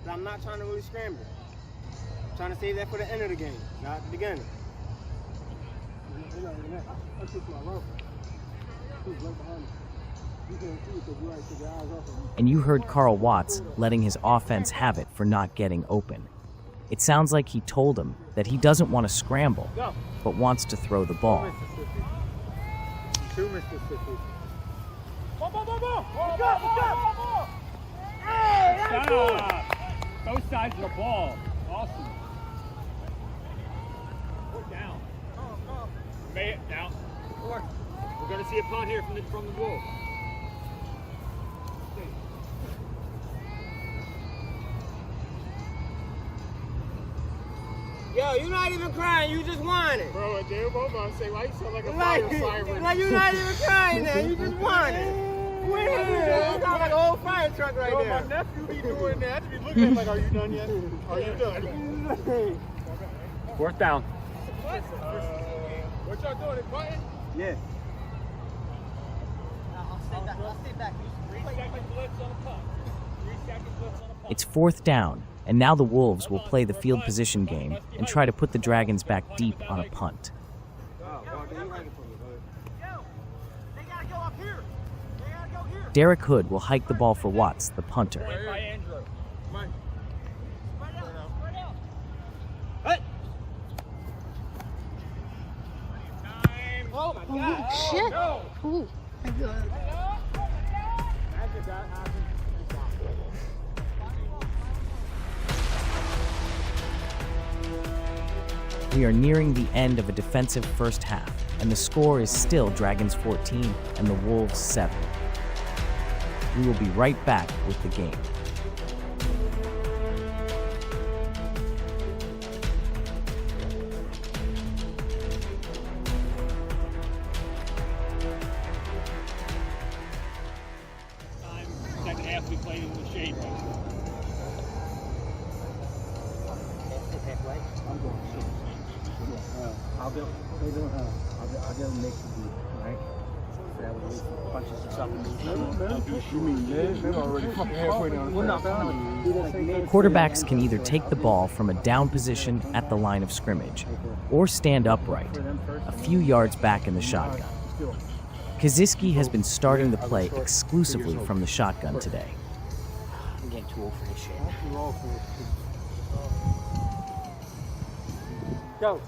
I'm not trying to really scramble. I'm trying to save that for the end of the game, not the beginning. And you heard Carl Watts letting his offense have it for not getting open. It sounds like he told him that he doesn't want to scramble, but wants to throw the ball. 2 Mississippi. Hey, that's cool. Both sides of the ball. Awesome. We're down. Made it down. We're going to see a punt here from the Wolves. Yo, you're not even crying, you just whining. Bro, dude, I'm about to say, why you sound like a fire siren? Like you're not even crying now, you just whining. Wait a minute, you sound like an old fire truck right there. My nephew be doing that. I be looking at him like, are you done yet? Are you done? 4th down. What y'all doing, it button? Yeah. I'll stay back. 3 second blitz on a punt. 3 second blitz on a punt. It's 4th down, and now the Wolves will play the field position game and try to put the Dragons back deep on a punt. Oh, well, then you Derrick Hood will hike the ball for Watts, the punter. Oh, shit. Ooh, my God. We are nearing the end of a defensive first half, and the score is still Dragons 14 and the Wolves 7. We will be right back with the game. Second half we played in the shade. I'll be able to make the beat, right? So that way he punches himself in the They're already fucking halfway down. Quarterbacks can either take the ball from a down position at the line of scrimmage or stand upright, a few yards back in the shotgun. Kozisky has been starting the play exclusively from the shotgun today. I'm getting too old for this shit. Go.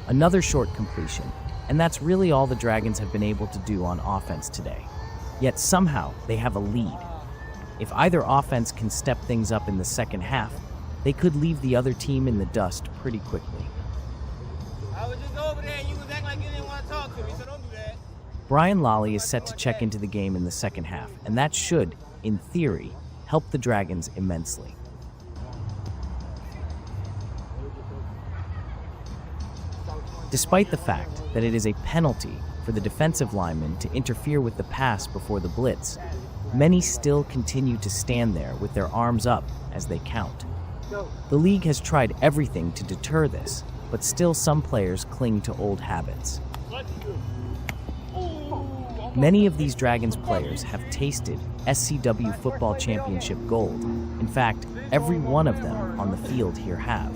Another short completion, and that's really all the Dragons have been able to do on offense today. Yet somehow they have a lead. If either offense can step things up in the second half, they could leave the other team in the dust pretty quickly. I was just over there and you was acting like you didn't want to talk to me, so don't do that. Brian Lalli is set to check into the game in the second half, and that should, in theory, help the Dragons immensely. Despite the fact that it is a penalty for the defensive lineman to interfere with the pass before the blitz, many still continue to stand there with their arms up as they count. The league has tried everything to deter this, but still some players cling to old habits. Many of these Dragons players have tasted SCW Football Championship gold. In fact, every one of them on the field here have.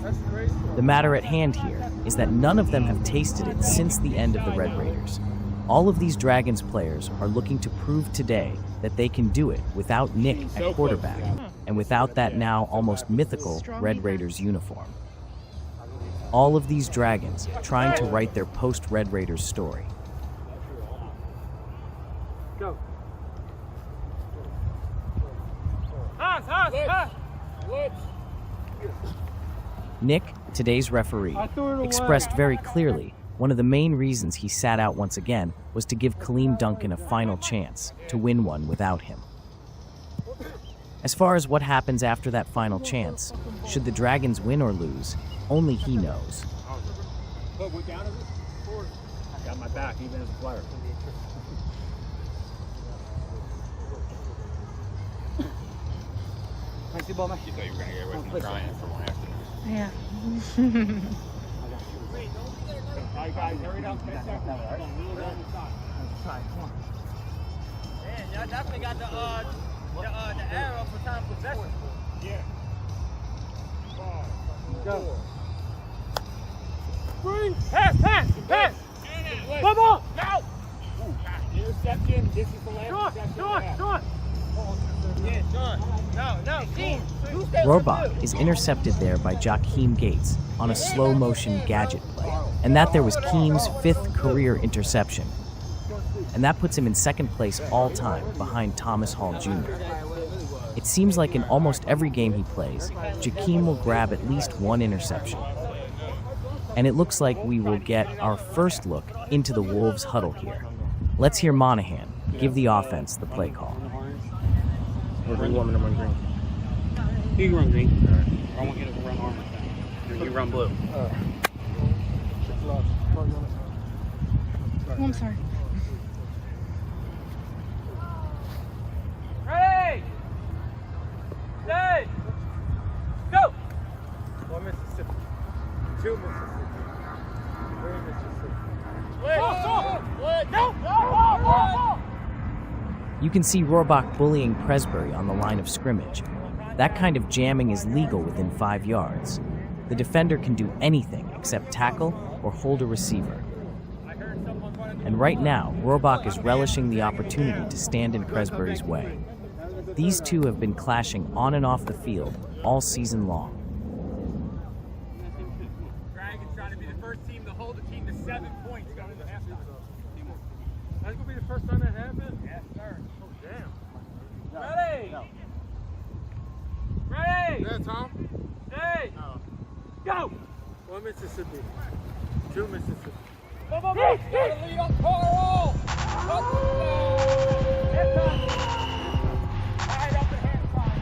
The matter at hand here is that none of them have tasted it since the end of the Red Raiders. All of these Dragons players are looking to prove today that they can do it without Nick at quarterback and without that now almost mythical Red Raiders uniform. All of these Dragons trying to write their post-Red Raiders story. Go. Hazz. Nick, today's referee, expressed very clearly one of the main reasons he sat out once again was to give Kaleem Duncan a final chance to win one without him. As far as what happens after that final chance, should the Dragons win or lose, only he knows. What down is it? I got my back, even as a player. Can I see the ball, man? You thought you were going to get away from crying for one afternoon. Yeah. All right, guys, hurry up. 10 seconds. Come on. Man, y'all definitely got the arrow for time possession. Yeah. Go. Spring. Pass. Come on. Now. Interception. This is the last possession. Sean. Yeah, Sean. No, Gene. Rohrbach is intercepted there by Jakim Gates on a slow-motion gadget play, and that there was Keem's 5th career interception. And that puts him in second place all time behind Thomas Hall Jr. It seems like in almost every game he plays, Jakim will grab at least one interception. And it looks like we will get our first look into the Wolves' huddle here. Let's hear Monaghan give the offense the play call. Or do you want me to run green? You can run green. I want you to run orange. You run blue. Oh, I'm sorry. Ready. Stay. Go. 1 Mississippi. 2 Mississippi. 3 Mississippi. Go. You can see Rohrbach bullying Presbery on the line of scrimmage. That kind of jamming is legal within 5 yards. The defender can do anything except tackle or hold a receiver. and right now, Rohrbach is relishing the opportunity to stand in Presbery's way. These two have been clashing on and off the field all season long. Dragons trying to be the first team to hold the team to 7 points going into halftime. That's going to be the first time that happened? Yes, sir. Oh, damn. Ready? No. Ready? Yeah, Tom. Hey! Go! 1 Mississippi. 2 Mississippi. Go, go, go! Gotta lead on Carl! Tied up at halftime.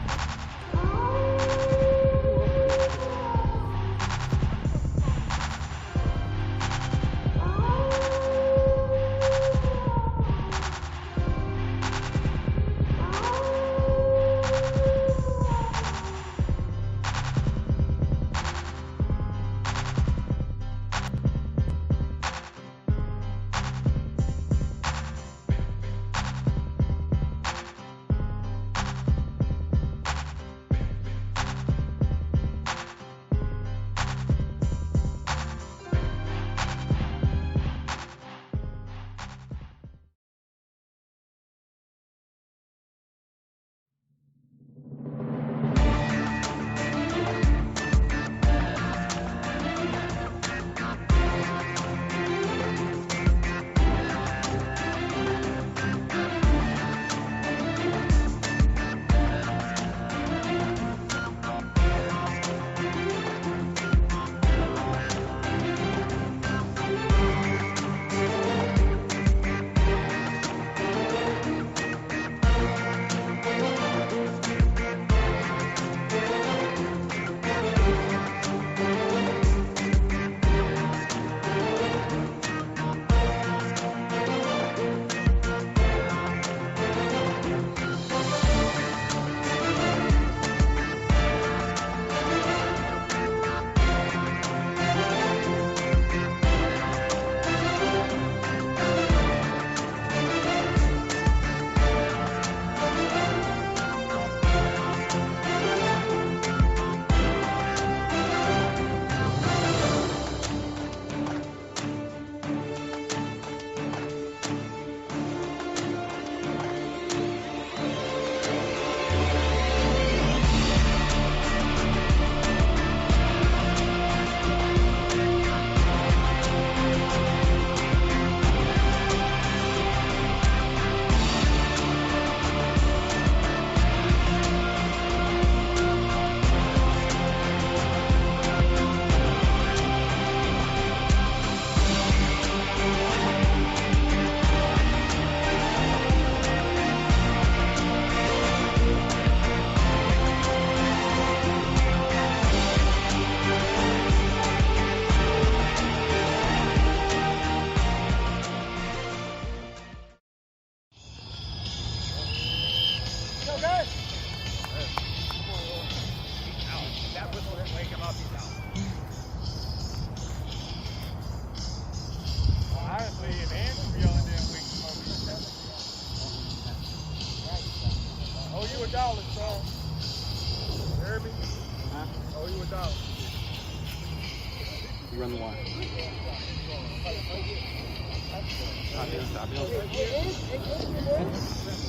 You run the line.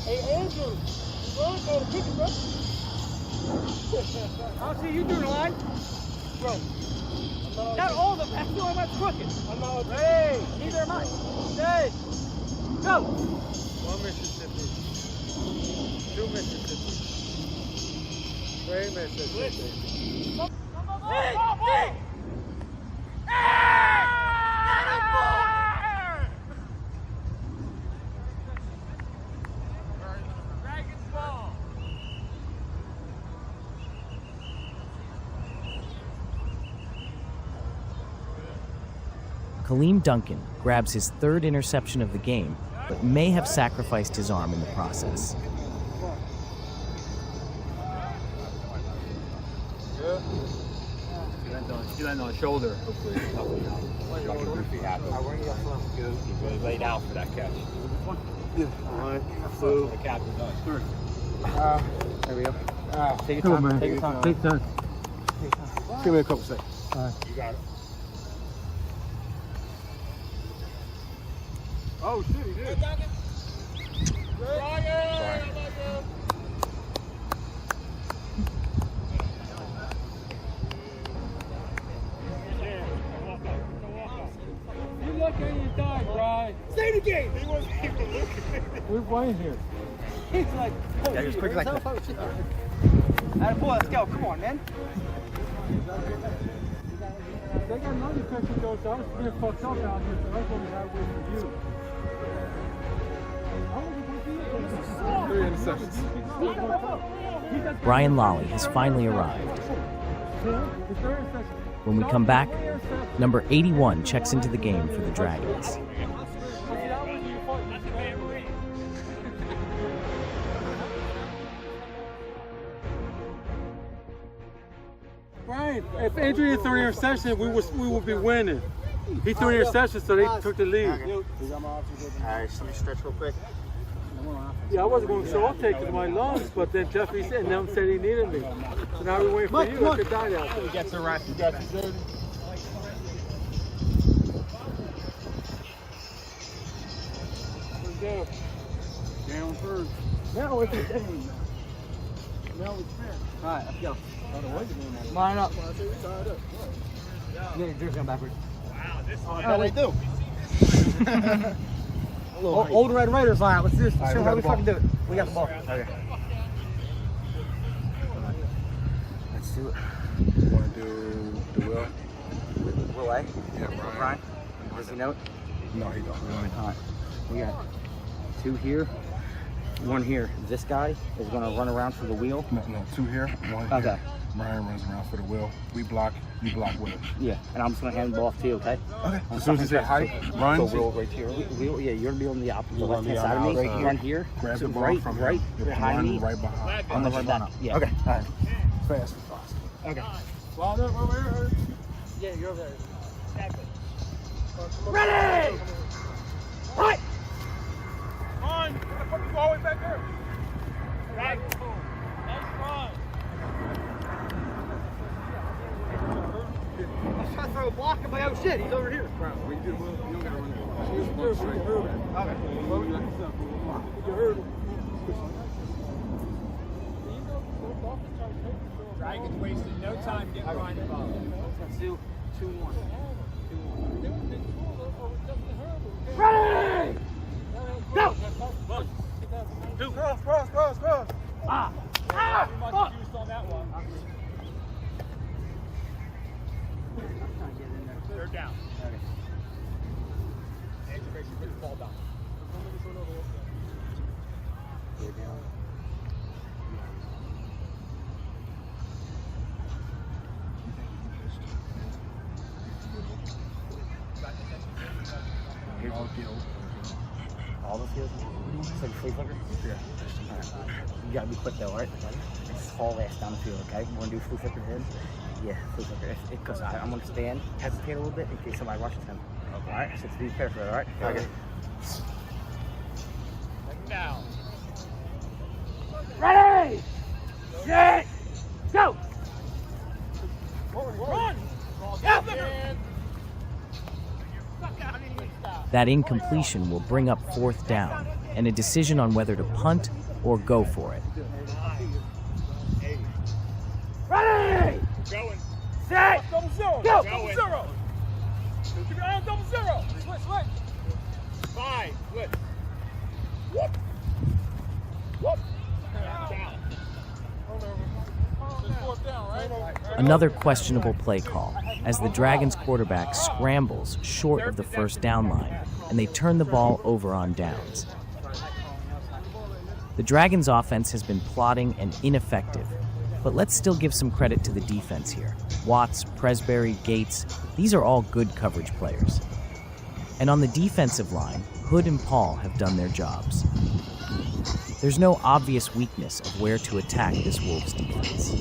Hey, Andrew. I don't see you doing the line. Bro. Not all of them. That's the only one's crooked. I'm not. Hey, neither am I. Hey. Go. 1 Mississippi. 2 Mississippi. 3 Mississippi. Hey! Hey! Kaleem Duncan grabs his third interception of the game, but may have sacrificed his arm in the process. He landed on his shoulder. He laid out for that catch. Yeah. 1, 2. The captain does. There we go. Take Come your on, time. man. Take your time. Take time. Give me a couple seconds. You got it. Oh, shit, he did. You look and you die, Brian. Stay in the game. He wasn't even looking. We're playing here. He's like, oh, yeah, just quick like that. Atta boy, let's go. Come on, man. They got another picture though, so I was being fucked up out here, so that's what we had with you. 3 interceptions. Brian Lalli has finally arrived. When we come back, number 81 checks into the game for the Dragons. Brian, if Adrian threw an interception, we would be winning. He threw an interception, so they took the lead. Alright, so let me stretch real quick. Yeah, I wasn't going to show up taking my lungs, but then Jeffrey said, and them said he needed me. So now we're waiting for you. I could die out there. We got the right. You got the jersey. Let's go. Down first. Now it's fair. Now it's fair. Alright, let's go. Line up. Yeah, jersey on backwards. Wow, this one. How they do? Old Red Raiders line. Let's do this. Show how we fucking do it. We got the ball. Okay. Let's do it. You want to do the Will? Will A? Yeah, Brian. Does he know it? No, he don't. Alright. We got 2 here. 1 here. This guy is going to run around for the wheel. No, 2 here. 1 here. Okay. Brian runs around for the wheel. We block. You block with it. Yeah, and I'm just going to hand the ball off to you, okay? Okay. As soon as you say height, run. So wheel right here. Wheel, yeah, you're going to be on the opposite left-hand side of me. Right Run here. Grab the ball right, from right behind me. Right behind. On the right behind. Yeah. Okay. All right. Fast. Okay. Well, over here. Yeah, you're over there. Exactly. Ready! Right! On! Put the ball way back there. Right. Nice run. I was trying to throw a block and my oh shit, he's over here. When you do the wheel, you don't got to run it. You heard him. Dragons wasted no time getting Brian involved. Let's do 2-1. Ready! Go! Cross. Ah! Much juice on that one. Third down. Andrew, make sure you put the ball down. All the field? It's like a flea flicker? Yeah. Alright. You gotta be quick though, alright? Just haul ass down the field, okay? You wanna do flea flicker head? Yeah, flea flicker. Because I'm gonna stand, hesitate a little bit in case somebody rushes him. Okay. Alright? So be careful, alright? Okay. Down. Ready! Set! Go! Run! That incompletion will bring up 4th down and a decision on whether to punt or go for it. Ready! Going. Set! Double zero. Go! Double zero. Keep your eye on double zero. Switch. 5. Switch. Whoop. Whoop. Down. Fourth down, right? Another questionable play call, as the Dragons quarterback scrambles short of the 1st down line, and they turn the ball over on downs. The Dragons' offense has been plodding and ineffective, but let's still give some credit to the defense here. Watts, Presbery, Gates, these are all good coverage players. And on the defensive line, Hood and Paul have done their jobs. There's no obvious weakness of where to attack this Wolves defense.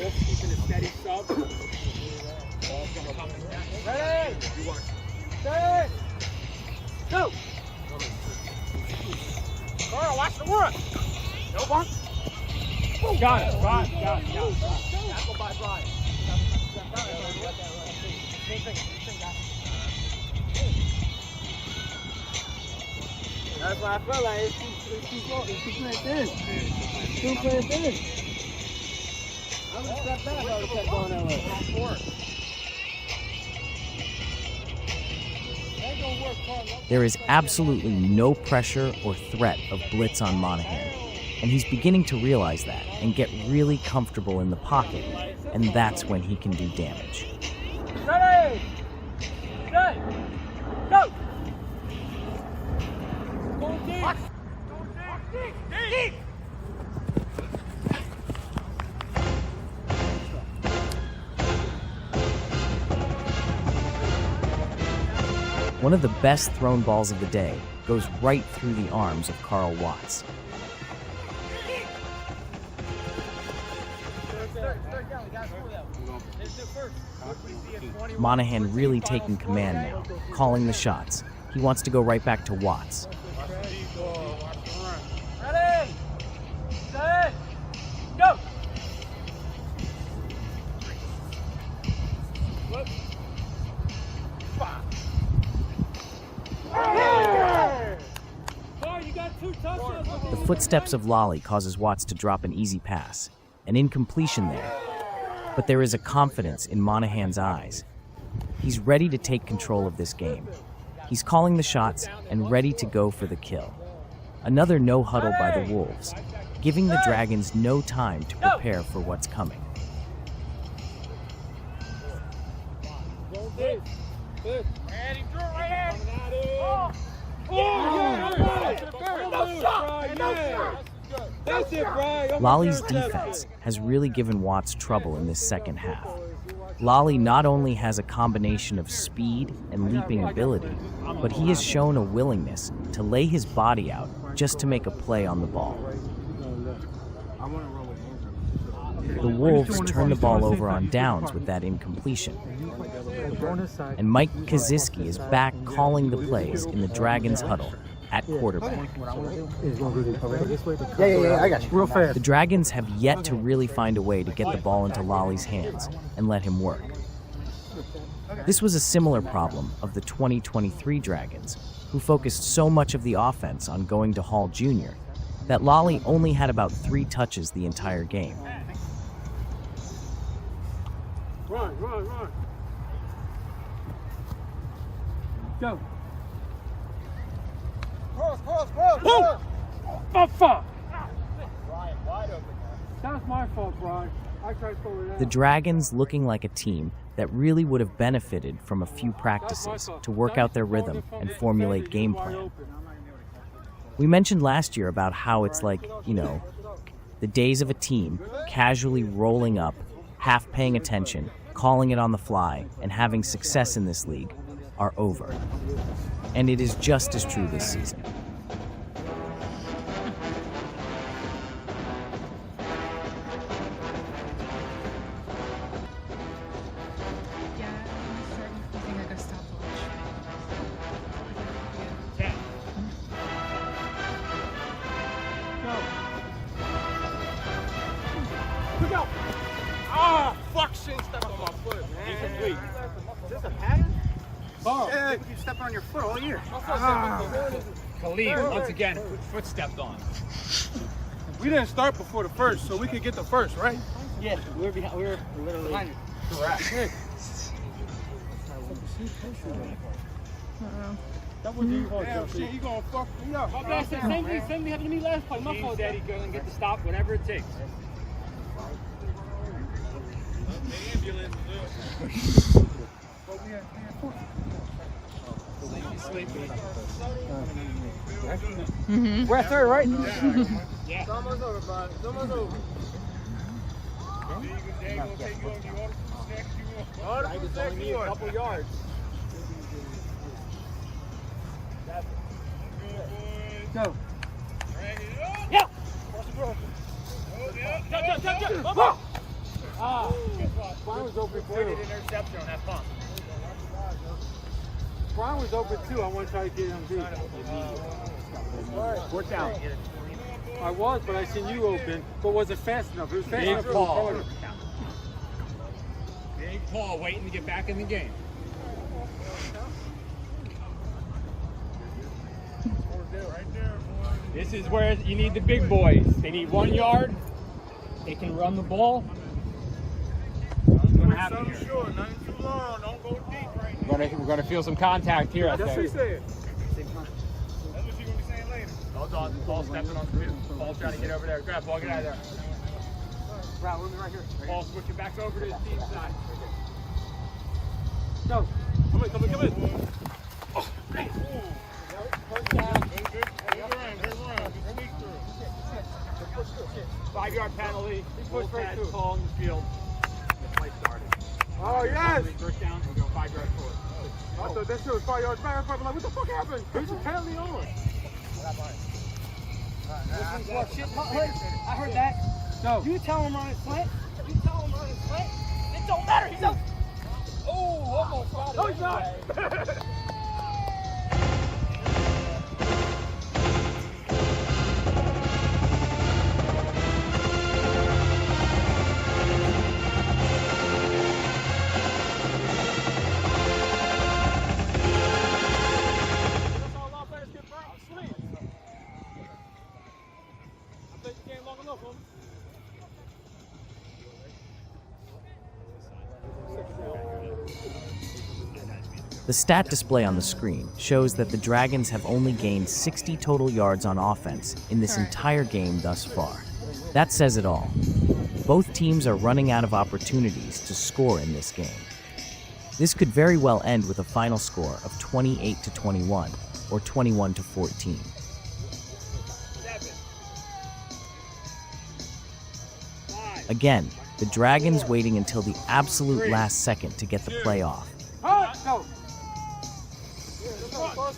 Keeping a steady sub. Ready! Set! Go! Carl, watch the run! No bump. Got it. Tackle by Brian. That's why I feel like it's too thin. Too thin. I would have stepped back if I would have kept going that way. There is absolutely no pressure or threat of blitz on Monaghan, and he's beginning to realize that and get really comfortable in the pocket, and that's when he can do damage. Ready! Set! Go! Go deep! Go deep! Deep! One of the best thrown balls of the day goes right through the arms of Carl Watts. Monaghan really taking command now, calling the shots. He wants to go right back to Watts. Ready! Set! Go! The footsteps of Lalli causes Watts to drop an easy pass, an incompletion there. But there is a confidence in Monaghan's eyes. He's ready to take control of this game. He's calling the shots and ready to go for the kill. Another no huddle by the Wolves, giving the Dragons no time to prepare for what's coming. Lalli's defense has really given Watts trouble in this second half. Lalli not only has a combination of speed and leaping ability, but he has shown a willingness to lay his body out just to make a play on the ball. The Wolves turn the ball over on downs with that incompletion. And Mike Kozisky is back calling the plays in the Dragons huddle at quarterback. Yeah, I got you. Real fast. The Dragons have yet to really find a way to get the ball into Lalli's hands and let him work. This was a similar problem of the 2023 Dragons, who focused so much of the offense on going to Hall Jr. that Lalli only had about 3 touches the entire game. Run. Go. Cross. Oh, fuck. That was my fault, Brian. I tried to throw it out. The Dragons looking like a team that really would have benefited from a few practices to work out their rhythm and formulate game plan. We mentioned last year about how it's like, the days of a team casually rolling up, half paying attention, calling it on the fly, and having success in this league are over. And it is just as true this season. Fuck, shit, stepped on my foot, man. Incomplete. Is this a pattern? Yeah, you stepped on your foot all year. Kaleem, once again, foot stepped on. We didn't start before the first, so we could get the first, right? Yeah, we were literally behind you. Correct. That was your fault, Damn, shit, you gonna fuck me up. Same thing happened to me last play. My fault, Daddy. Go and get the stop, whatever it takes. We're at third, right? Yeah. It's almost over, bud. It's almost over. Only a couple yards. Go. Yeah. Jump. Brian was open too. Interception on that pump. Brian was open too. I want to try to get him beat. Fourth down. I was, but I seen you open. But was it fast enough? It was fast enough. Big Paul waiting to get back in the game. This is where you need the big boys. They need 1 yard. They can run the ball. What's going to happen here? Short, nothing too long. Don't go deep right now. We're gonna feel some contact here. I That's think. what he said. That's what you're gonna be saying later. Ball stepping on the field. Ball trying to get over there. Grab ball, get out of there. Right here. Ball switching back over to the team side. Go. Come in. Oh, hey. First down. Good run. Just sneak through. 5-yard penalty. He pushed right through. Call in the field. The play started. Oh, yes. First down, we go 5 yards forward. I thought that shit was 5 yards back. I'm like, what the fuck happened? Who's the penalty on? I heard that. No. You tell him on his slant. It don't matter. He's up. Oh, almost got it. No, he's not. The stat display on the screen shows that the Dragons have only gained 60 total yards on offense in this entire game thus far. That says it all. Both teams are running out of opportunities to score in this game. This could very well end with a final score of 28-21 or 21-14. Again, the Dragons waiting until the absolute last second to get the play off. Go. What's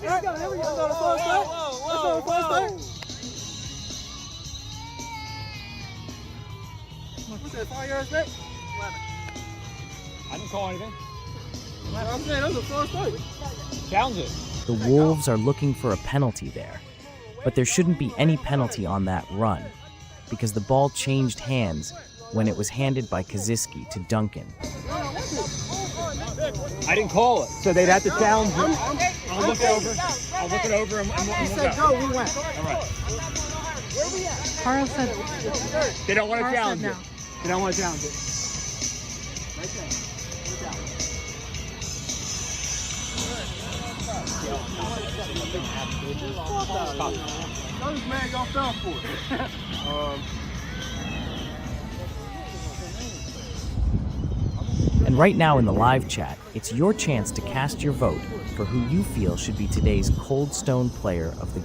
that, 5 yards back? I didn't call anything. I'm saying that was a false start. Challenge it. The Wolves are looking for a penalty there, but there shouldn't be any penalty on that run because the ball changed hands when it was handed by Kozisky to Duncan. I didn't call it, so they'd have to challenge it. I'll look it over. I'll look it over and He said go, we went. All right. Carl said They don't want to Carl challenge said it. no. They don't want to challenge it. This man got foul for it. And right now in the live chat, it's your chance to cast your vote for who you feel should be today's Cold Stone player of the game.